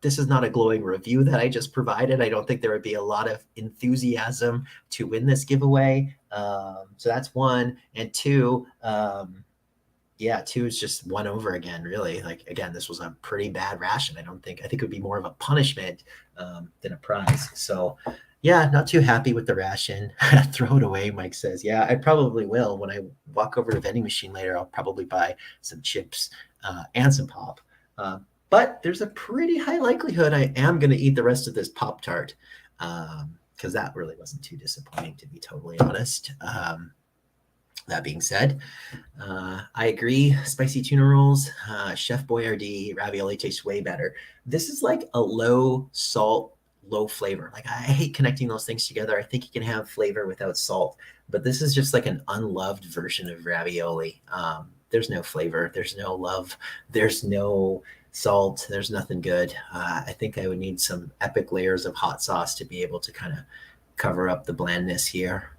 this is not a glowing review that I just provided. I don't think there would be a lot of enthusiasm to win this giveaway. So that's one. And two, yeah, two is just one over again, really. Like, again, this was a pretty bad ration. I think it would be more of a punishment than a prize. So, yeah, not too happy with the ration. Throw it away, Mike says. Yeah, I probably will. When I walk over to the vending machine later, I'll probably buy some chips and some pop. But there's a pretty high likelihood I am going to eat the rest of this Pop-Tart because that really wasn't too disappointing, to be totally honest. That being said, I agree. Spicy tuna rolls, Chef Boyardee, ravioli tastes way better. This is like a low salt, low flavor. Like, I hate connecting those things together. I think you can have flavor without salt, but this is just like an unloved version of ravioli. There's no flavor. There's no love. There's no salt. There's nothing good. I think I would need some epic layers of hot sauce to be able to kind of cover up the blandness here.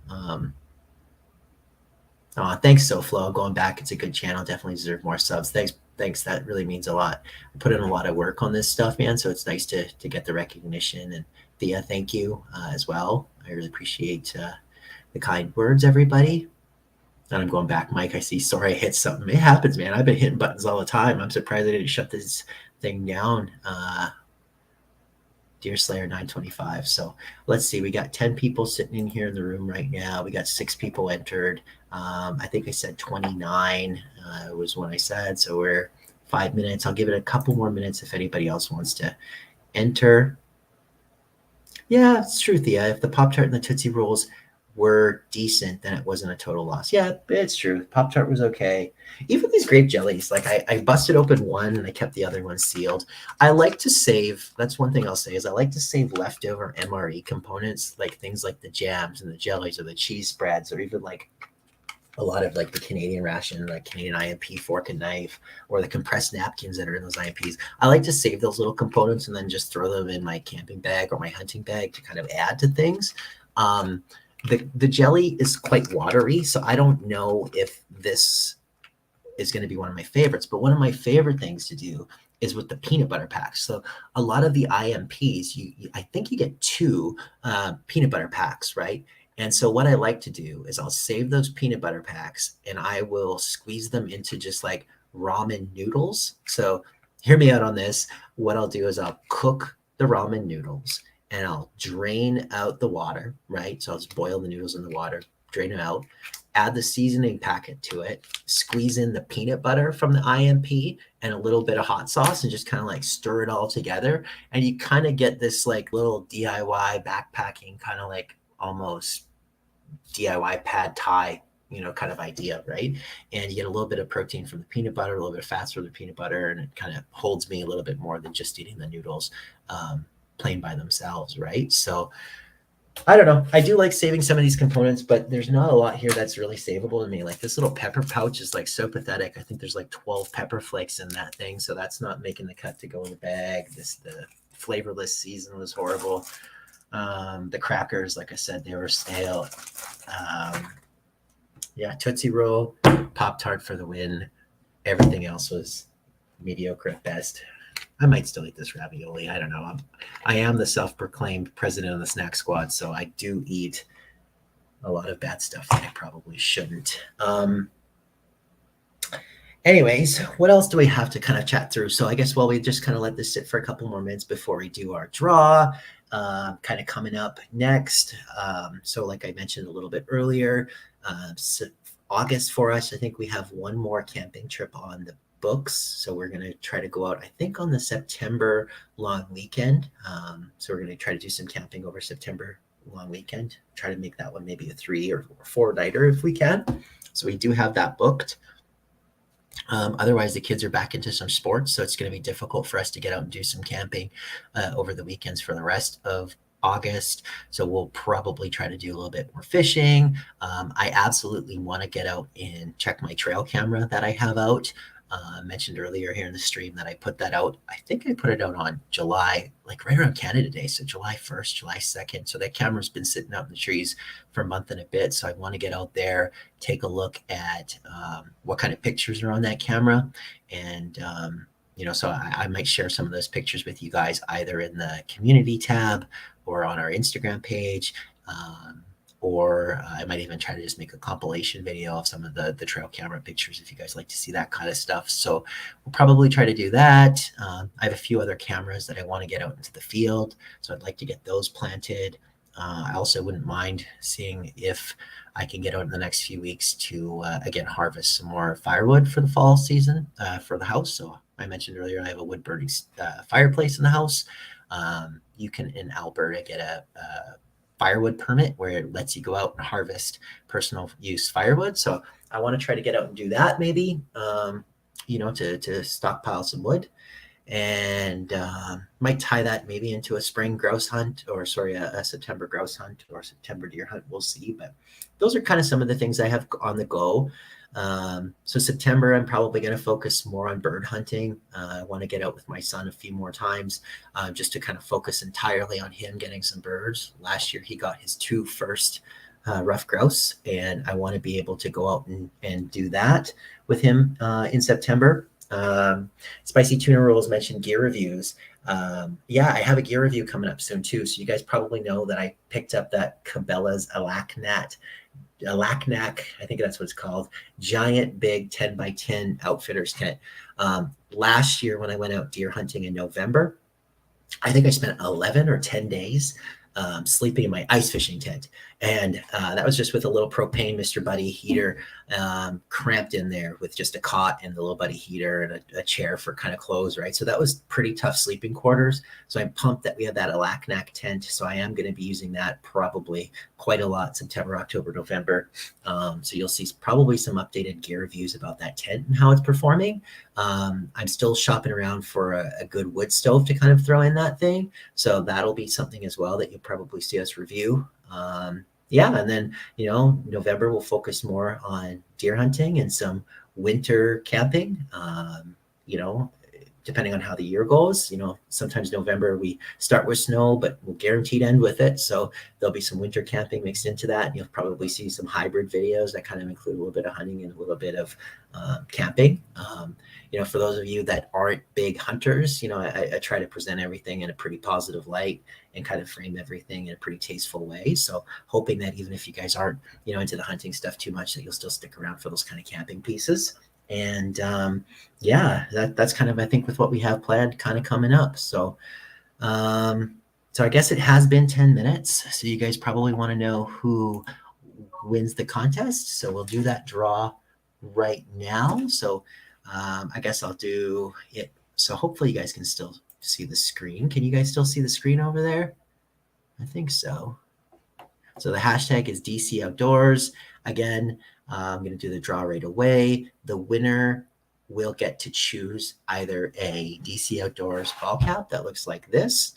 Thanks, SoFlo. Going back, it's a good channel. Definitely deserve more subs. Thanks. That really means a lot. I put in a lot of work on this stuff, man. So it's nice to get the recognition. And Thea, thank you as well. I really appreciate the kind words, everybody. And I'm going back, Mike. I see. Sorry, I hit something. It happens, man. I've been hitting buttons all the time. I'm surprised I didn't shut this thing down. Deer Slayer 925. So let's see. We got 10 people sitting in here in the room right now. We got 6 people entered. I think I said 29 was when I said. So we're 5 minutes. I'll give it a couple more minutes if anybody else wants to enter. Yeah, it's true, Thea. If the Pop-Tart and the Tootsie Rolls were decent, then it wasn't a total loss. Yeah, it's true. Pop-Tart was okay. Even these grape jellies, like I busted open one and I kept the other one sealed. I like to save, that's one thing I'll say, is I like to save leftover MRE components, like things like the jams and the jellies or the cheese spreads, or even like a lot of like the Canadian ration, like Canadian IMP fork and knife, or the compressed napkins that are in those IMPs. I like to save those little components and then just throw them in my camping bag or my hunting bag to kind of add to things. The jelly is quite watery, so I don't know if this is going to be one of my favorites, but one of my favorite things to do is with the peanut butter packs. So a lot of the IMPs, I think you get 2 peanut butter packs, right? And so what I like to do is I'll save those peanut butter packs and I will squeeze them into just like ramen noodles. So hear me out on this. What I'll do is I'll cook the ramen noodles and I'll drain out the water, right? So I'll just boil the noodles in the water, drain them out, add the seasoning packet to it, squeeze in the peanut butter from the IMP and a little bit of hot sauce and just kind of like stir it all together. And you kind of get this like little DIY backpacking, kind of like almost DIY pad thai, kind of idea, right? And you get a little bit of protein from the peanut butter, a little bit of fats from the peanut butter, and it kind of holds me a little bit more than just eating the noodles plain by themselves, right? So I don't know. I do like saving some of these components, but there's not a lot here that's really savable to me. Like this little pepper pouch is like so pathetic. I think there's like 12 pepper flakes in that thing, so that's not making the cut to go in the bag. The flavorless season was horrible. The crackers, like I said, they were stale. Yeah, Tootsie Roll, Pop-Tart for the win. Everything else was mediocre at best. I might still eat this ravioli. I don't know. I am the self-proclaimed president of the snack squad, so I do eat a lot of bad stuff that I probably shouldn't. Anyways, what else do we have to kind of chat through? So I guess while we just kind of let this sit for a couple more minutes before we do our draw, kind of coming up next. So like I mentioned a little bit earlier, so August for us, I think we have one more camping trip on the books. So we're going to try to go out, I think, on the September long weekend. So we're going to try to do some camping over September long weekend. Try to make that one maybe a 3 or 4 nighter if we can. So we do have that booked. Otherwise, the kids are back into some sports, so it's going to be difficult for us to get out and do some camping over the weekends for the rest of August. So we'll probably try to do a little bit more fishing. I absolutely want to get out and check my trail camera that I have out. Mentioned earlier here in the stream that I put that out. I think I put it out on July, like right around Canada Day. So July 1st, July 2nd. So that camera's been sitting out in the trees for a month and a bit. So I want to get out there, take a look at what kind of pictures are on that camera and So I might share some of those pictures with you guys either in the community tab or on our Instagram page. Or I might even try to just make a compilation video of some of the trail camera pictures if you guys like to see that kind of stuff. So we'll probably try to do that. I have a few other cameras that I want to get out into the field, so I'd like to get those planted. I also wouldn't mind seeing if I can get out in the next few weeks to, again, harvest some more firewood for the fall season for the house. So I mentioned earlier, I have a wood burning fireplace in the house. You can, in Alberta, get a firewood permit where it lets you go out and harvest personal use firewood. So I want to try to get out and do that maybe, to stockpile some wood, and might tie that maybe into a spring grouse hunt, or a September grouse hunt or September deer hunt. We'll see. But those are kind of some of the things I have on the go. So September, I'm probably going to focus more on bird hunting. I want to get out with my son a few more times, just to kind of focus entirely on him getting some birds. Last year, he got his 2 first rough grouse, and I want to be able to go out and do that with him in September. Spicy Tuna Rules mentioned gear reviews. Yeah, I have a gear review coming up soon too. So you guys probably know that I picked up that Cabela's Alaknak, I think that's what it's called, giant big 10x10 outfitters tent. Last year when I went out deer hunting in November, I think I spent 11 or 10 days sleeping in my ice fishing tent. And that was just with a little propane Mr. Buddy heater, cramped in there with just a cot and the little Buddy heater and a chair for kind of clothes, right? So that was pretty tough sleeping quarters. So I'm pumped that we have that Alaknak tent. So I am going to be using that probably quite a lot September, October, November. So you'll see probably some updated gear reviews about that tent and how it's performing. I'm still shopping around for a good wood stove to kind of throw in that thing. So that'll be something as well that you'll probably see us review. And then, November we'll focus more on deer hunting and some winter camping. Depending on how the year goes, sometimes November we start with snow, but we'll guaranteed end with it. So there'll be some winter camping mixed into that. You'll probably see some hybrid videos that kind of include a little bit of hunting and a little bit of camping. For those of you that aren't big hunters, I try to present everything in a pretty positive light and kind of frame everything in a pretty tasteful way. So hoping that even if you guys aren't, into the hunting stuff too much, that you'll still stick around for those kind of camping pieces. And that's kind of, I think, with what we have planned kind of coming up. So I guess it has been 10 minutes. So you guys probably want to know who wins the contest. So we'll do that draw right now. So I guess I'll do it. So hopefully you guys can still see the screen. Can you guys still see the screen over there? I think so. So the hashtag is DC Outdoors. Again, I'm going to do the draw right away. The winner will get to choose either a DC Outdoors ball cap that looks like this,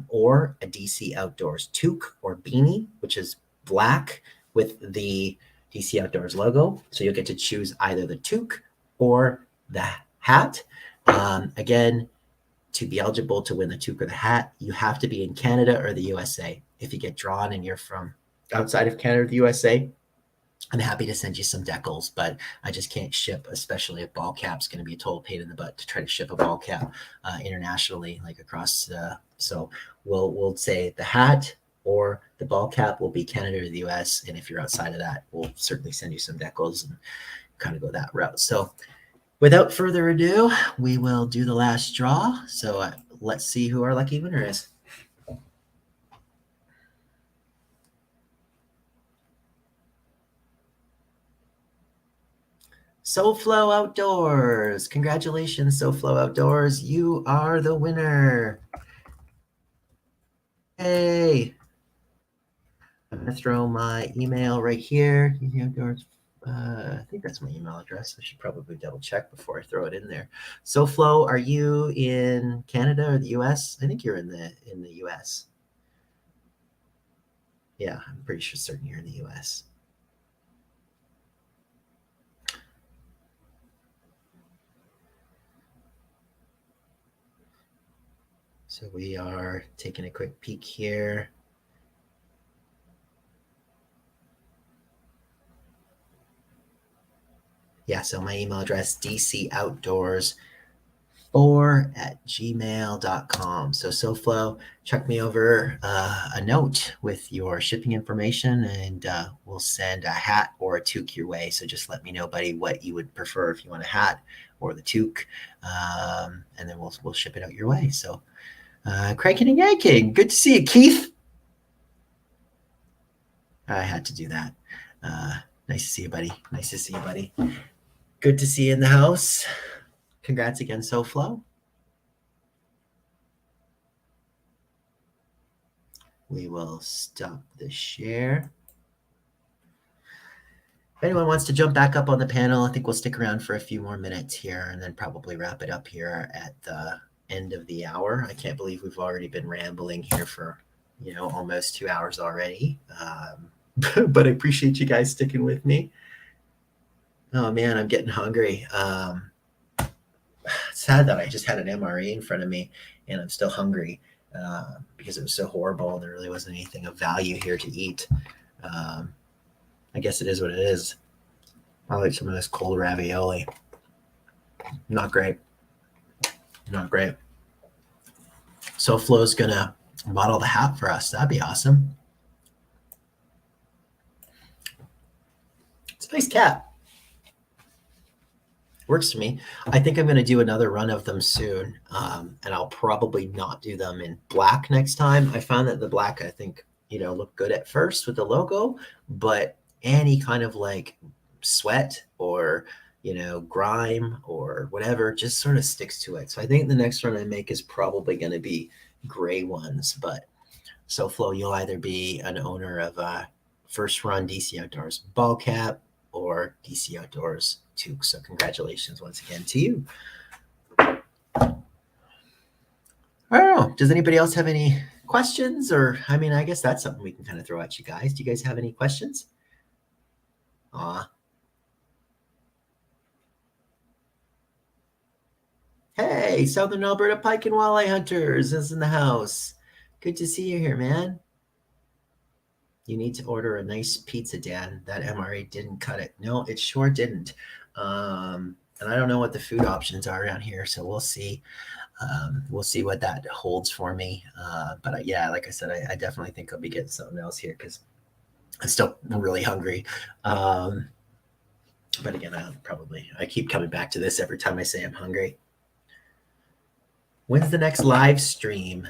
or a DC Outdoors toque or beanie, which is black with the DC Outdoors logo. So you'll get to choose either the toque or the hat. Again, to be eligible to win the toque or the hat, you have to be in Canada or the USA. If you get drawn and you're from outside of Canada or the USA, I'm happy to send you some decals, but I just can't ship, especially if ball cap's going to be a total pain in the butt to try to ship a ball cap internationally, like across. So we'll say the hat or the ball cap will be Canada or the US. And if you're outside of that, we'll certainly send you some decals and kind of go that route. So without further ado, we will do the last draw. So let's see who our lucky winner is. SoFlo Outdoors. Congratulations, SoFlo Outdoors. You are the winner. Hey. I'm going to throw my email right here. Outdoors. I think that's my email address. I should probably double check before I throw it in there. SoFlo, are you in Canada or the US? I think you're in the US. Yeah, I'm pretty sure certain you're in the US. So we are taking a quick peek here. Yeah, so my email address, dcoutdoors snacksquad@gmail.com. So SoFlo, chuck me over a note with your shipping information, and we'll send a hat or a toque your way. So just let me know, buddy, what you would prefer, if you want a hat or the toque, and then we'll ship it out your way. So cranking and yanking, good to see you, Keith. I had to do that. Nice to see you, buddy. Nice to see you, buddy. Good to see you in the house. Congrats again, SoFlo. We will stop the share. If anyone wants to jump back up on the panel, I think we'll stick around for a few more minutes here and then probably wrap it up here at the end of the hour. I can't believe we've already been rambling here for, almost 2 hours already. But I appreciate you guys sticking with me. Oh man, I'm getting hungry. It's sad that I just had an MRE in front of me and I'm still hungry because it was so horrible. There really wasn't anything of value here to eat. I guess it is what it is. I like some of this cold ravioli. Not great. Not great. So Flo's gonna model the hat for us. That'd be awesome. It's a nice cat. Works for me. I think I'm going to do another run of them soon, and I'll probably not do them in black next time. I found that the black, I think, looked good at first with the logo, but any kind of like sweat or, grime or whatever just sort of sticks to it. So I think the next run I make is probably going to be gray ones. But SoFlo, you'll either be an owner of a first run DC Outdoors ball cap or DC Outdoors toque. So congratulations once again to you. I don't know. Does anybody else have any questions? Or, I guess that's something we can kind of throw at you guys. Do you guys have any questions? Hey, Southern Alberta Pike and Walleye Hunters is in the house. Good to see you here, man. You need to order a nice pizza, Dan. That MRE didn't cut it. No, it sure didn't. And I don't know what the food options are around here, so we'll see. We'll see what that holds for me. But yeah, like I said, I definitely think I'll be getting something else here because I'm still really hungry. But again, I keep coming back to this every time I say I'm hungry. When's the next live stream?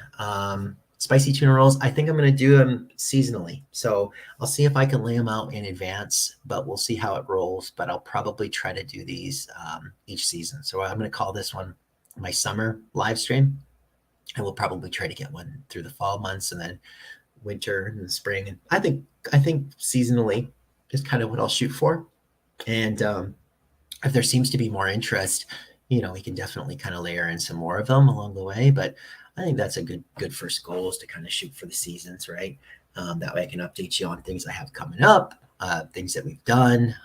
Spicy tuna rolls, I think I'm going to do them seasonally. So I'll see if I can lay them out in advance, but we'll see how it rolls. But I'll probably try to do these each season. So I'm going to call this one my summer live stream. And we'll probably try to get one through the fall months and then winter and spring. And I think seasonally is kind of what I'll shoot for. And if there seems to be more interest, we can definitely kind of layer in some more of them along the way. But I think that's a good first goal, is to kind of shoot for the seasons, right? That way I can update you on things I have coming up, things that we've done,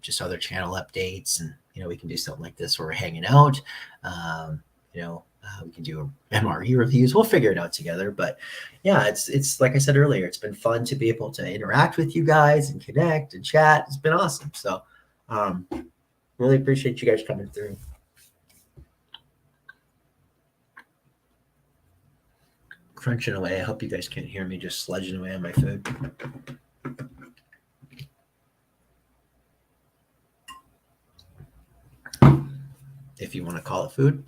just other channel updates. And, we can do something like this where we're hanging out. We can do MRE reviews. We'll figure it out together. But yeah, it's like I said earlier, it's been fun to be able to interact with you guys and connect and chat. It's been awesome. So really appreciate you guys coming through. Crunching away. I hope you guys can't hear me just sludging away on my food. If you want to call it food.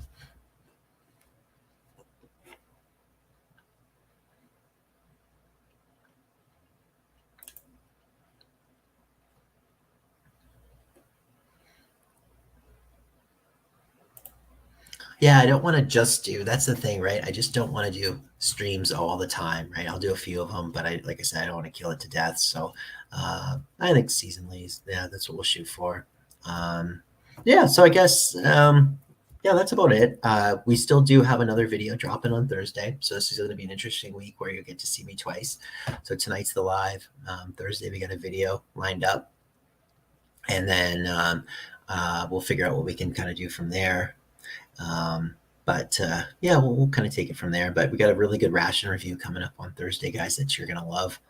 Yeah, I don't want to just do, that's the thing, right? I just don't want to do streams all the time, right? I'll do a few of them, but like I said, I don't want to kill it to death. So I think seasonally, yeah, that's what we'll shoot for. Yeah, so I guess, yeah, that's about it. We still do have another video dropping on Thursday. So this is going to be an interesting week where you'll get to see me twice. So tonight's the live. Thursday, we got a video lined up. And then we'll figure out what we can kind of do from there. But yeah, we'll kind of take it from there. But we got a really good ration review coming up on Thursday, guys, that you're going to love.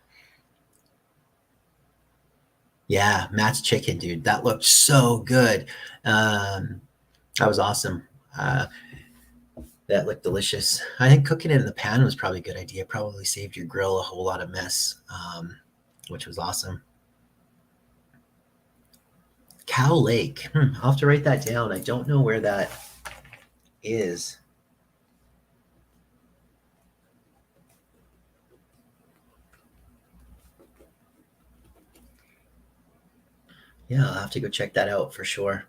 Yeah, Matt's chicken, dude. That looked so good. That was awesome. That looked delicious. I think cooking it in the pan was probably a good idea. Probably saved your grill a whole lot of mess, which was awesome. Cow Lake. I'll have to write that down. I don't know where that is. Yeah, I'll have to go check that out for sure.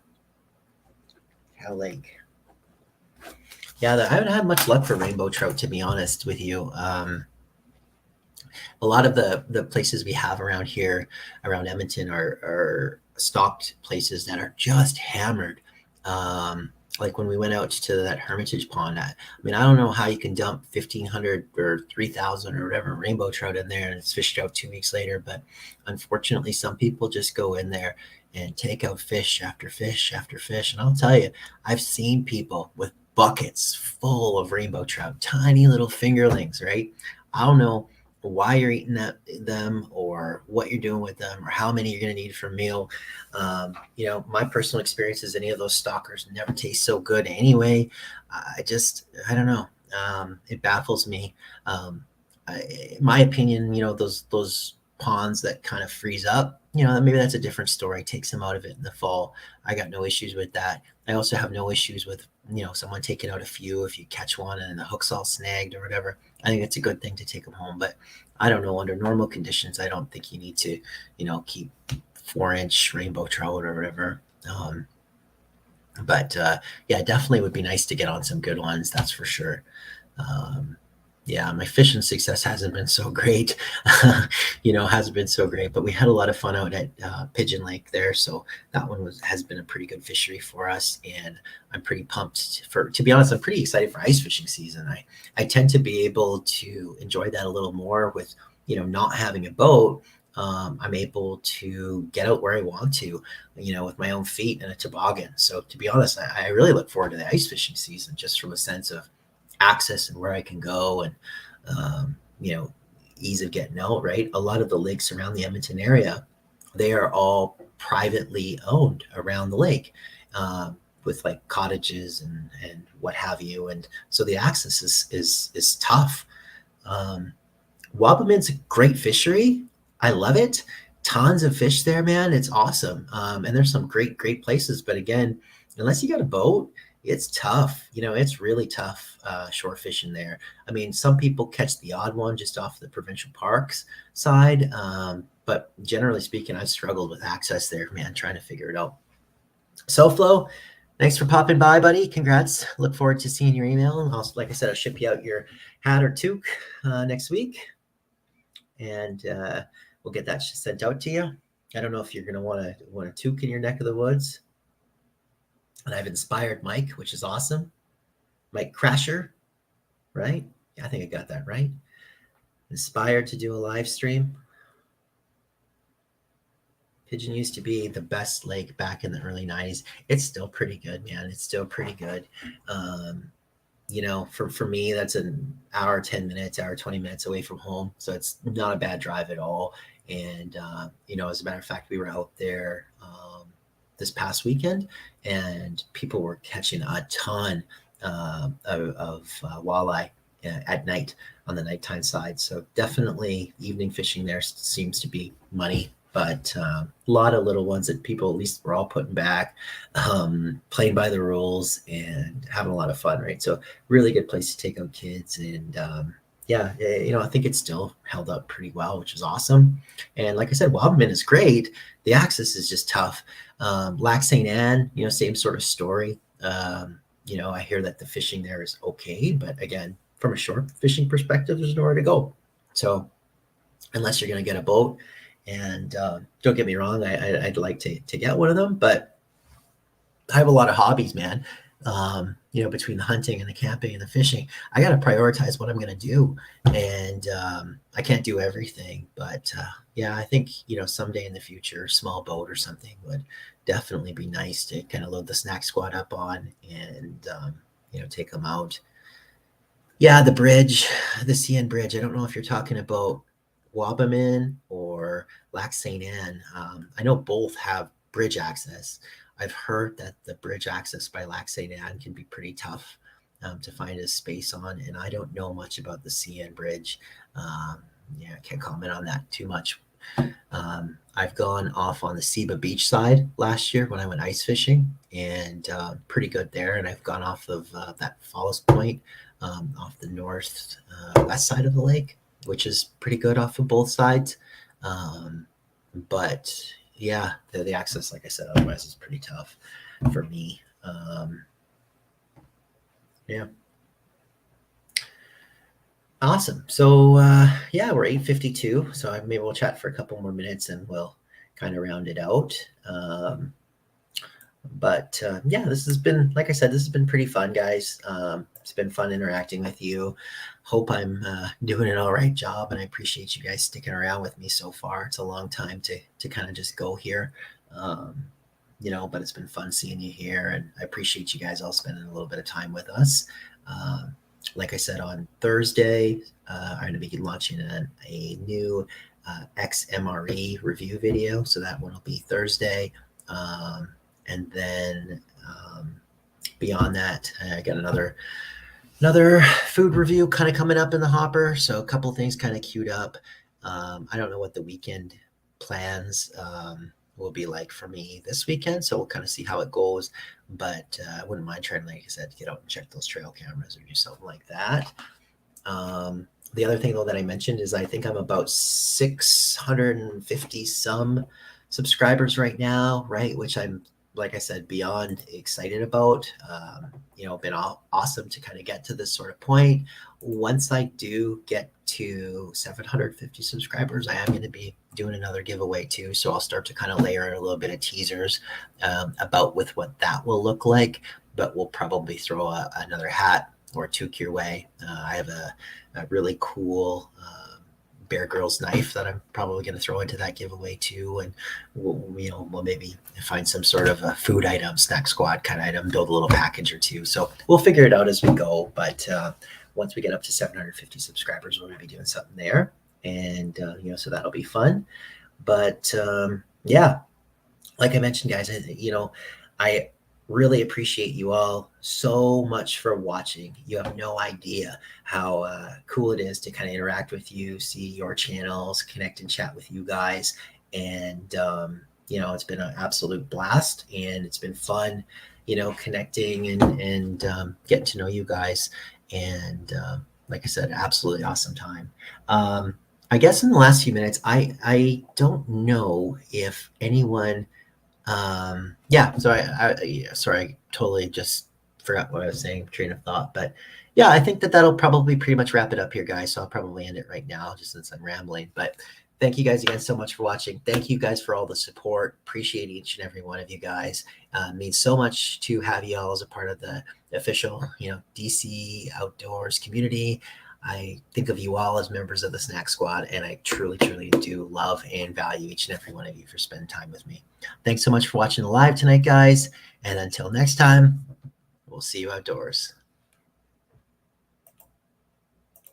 Cow Lake. Yeah, I haven't had much luck for rainbow trout, to be honest with you. A lot of the places we have around here, around Edmonton, are stocked places that are just hammered. Like when we went out to that Hermitage pond, I mean, I don't know how you can dump 1,500 or 3,000 or whatever rainbow trout in there and it's fished out 2 weeks later. But unfortunately, some people just go in there and take out fish after fish after fish. And I'll tell you, I've seen people with buckets full of rainbow trout, tiny little fingerlings, right? I don't know why you're eating them or what you're doing with them or how many you're going to need for a meal. My personal experience is any of those stalkers never taste so good anyway. I don't know. It baffles me. In my opinion, those ponds that kind of freeze up, maybe that's a different story. Take some out of it in the fall. I got no issues with that. I also have no issues with, someone taking out a few if you catch one and the hook's all snagged or whatever. I think it's a good thing to take them home, but I don't know, under normal conditions, I don't think you need to, keep 4-inch rainbow trout or whatever. Yeah, definitely would be nice to get on some good ones. That's for sure. Yeah, my fishing success hasn't been so great, hasn't been so great, but we had a lot of fun out at Pigeon Lake there. So that one has been a pretty good fishery for us. And I'm pretty pumped to be honest, I'm pretty excited for ice fishing season. I tend to be able to enjoy that a little more with, not having a boat. I'm able to get out where I want to, with my own feet and a toboggan. So to be honest, I really look forward to the ice fishing season just from a sense of access and where I can go and, ease of getting out, right? A lot of the lakes around the Edmonton area, they are all privately owned around the lake with like cottages and what have you. And so the access is tough. Wabamin's a great fishery. I love it. Tons of fish there, man. It's awesome. And there's some great places. But again, unless you got a boat, it's tough. It's really tough shore fishing there. I mean, some people catch the odd one just off the provincial parks side. But generally speaking, I've struggled with access there, man, trying to figure it out. SoFlo, thanks for popping by, buddy. Congrats. Look forward to seeing your email. And also, like I said, I'll ship you out your hat or toque next week. And we'll get that sent out to you. I don't know if you're going to want a toque in your neck of the woods. And I've inspired Mike, which is awesome. Mike Crasher, right? I think I got that right. Inspired to do a live stream. Pigeon used to be the best lake back in the early 90s. It's still pretty good, man. It's still pretty good. For me, that's an hour, 10 minutes, hour, 20 minutes away from home. So it's not a bad drive at all. And, as a matter of fact, we were out there this past weekend and people were catching a ton of walleye at night on the nighttime side. So definitely evening fishing there seems to be money, but a lot of little ones that people, at least we're all putting back, playing by the rules and having a lot of fun, right? So really good place to take out kids. And I think it's still held up pretty well, which is awesome. And like I said, Wabamin is great. The access is just tough. Lac St. Anne, same sort of story. I hear that the fishing there is okay, but again, from a shore fishing perspective, there's nowhere to go. So unless you're going to get a boat, and don't get me wrong, I'd like to get one of them, but I have a lot of hobbies, man. Between the hunting and the camping and the fishing, I got to prioritize what I'm going to do. And I can't do everything, but I think, someday in the future, a small boat or something would definitely be nice to kind of load the snack squad up on and, take them out. Yeah. The bridge, the CN bridge. I don't know if you're talking about Wabamin or Lac St. Anne. I know both have bridge access. I've heard that the bridge access by Lac St. Anne can be pretty tough. to find a space on. And I don't know much about the CN Bridge. Yeah, I can't comment on that too much. I've gone off on the Seba Beach side last year when I went ice fishing, and pretty good there. And I've gone off of that Falls Point off the north west side of the lake, which is pretty good off of both sides. But yeah, the access, like I said, otherwise is pretty tough for me. Yeah. Awesome. So yeah, we're 8:52. So maybe we'll chat for a couple more minutes and we'll kind of round it out. But yeah, this has been, like I said, this has been pretty fun, guys. It's been fun interacting with you. Hope I'm doing an all right job, and I appreciate you guys sticking around with me so far. It's a long time to kind of just go here. You know, but it's been fun seeing you here, and I appreciate you guys all spending a little bit of time with us. Like I said, on Thursday, I'm going to be launching a new XMRE review video. So that one will be Thursday. And then beyond that, I got another food review kind of coming up in the hopper. So a couple things kind of queued up. I don't know what the weekend plans will be like for me this weekend. So we'll kind of see how it goes. But I wouldn't mind trying, like I said, to get out and check those trail cameras or do something like that. The other thing, though, that I mentioned is I think I'm about 650 some subscribers right now, right? Which I'm, like I said, beyond excited about. You know, been awesome to kind of get to this sort of point. Once I do get to 750 subscribers, I am going to be doing another giveaway too. So I'll start to kind of layer in a little bit of teasers about with what that will look like. But we'll probably throw another hat or two your way. I have a really cool Bear Grylls knife that I'm probably going to throw into that giveaway too, and we'll maybe find some sort of a food item, snack squad kind of item, build a little package or two. So we'll figure it out as we go. But once we get up to 750 subscribers, we're going to be doing something there, and so that'll be fun. But yeah, like I mentioned, guys, I really appreciate you all so much for watching. You have no idea how cool it is to kind of interact with you, see your channels, connect and chat with you guys. And, it's been an absolute blast, and it's been fun, connecting and getting to know you guys. And like I said, absolutely awesome time. I guess in the last few minutes, I don't know if anyone sorry, I totally just forgot what I was saying, train of thought. But yeah, I think that'll probably pretty much wrap it up here, guys. So I'll probably end it right now just since I'm rambling. But thank you guys again so much for watching. Thank you guys for all the support. Appreciate each and every one of you guys. It means so much to have you all as a part of the official, DC outdoors community. I think of you all as members of the Snack Squad, and I truly, truly do love and value each and every one of you for spending time with me. Thanks so much for watching the live tonight, guys. And until next time, we'll see you outdoors.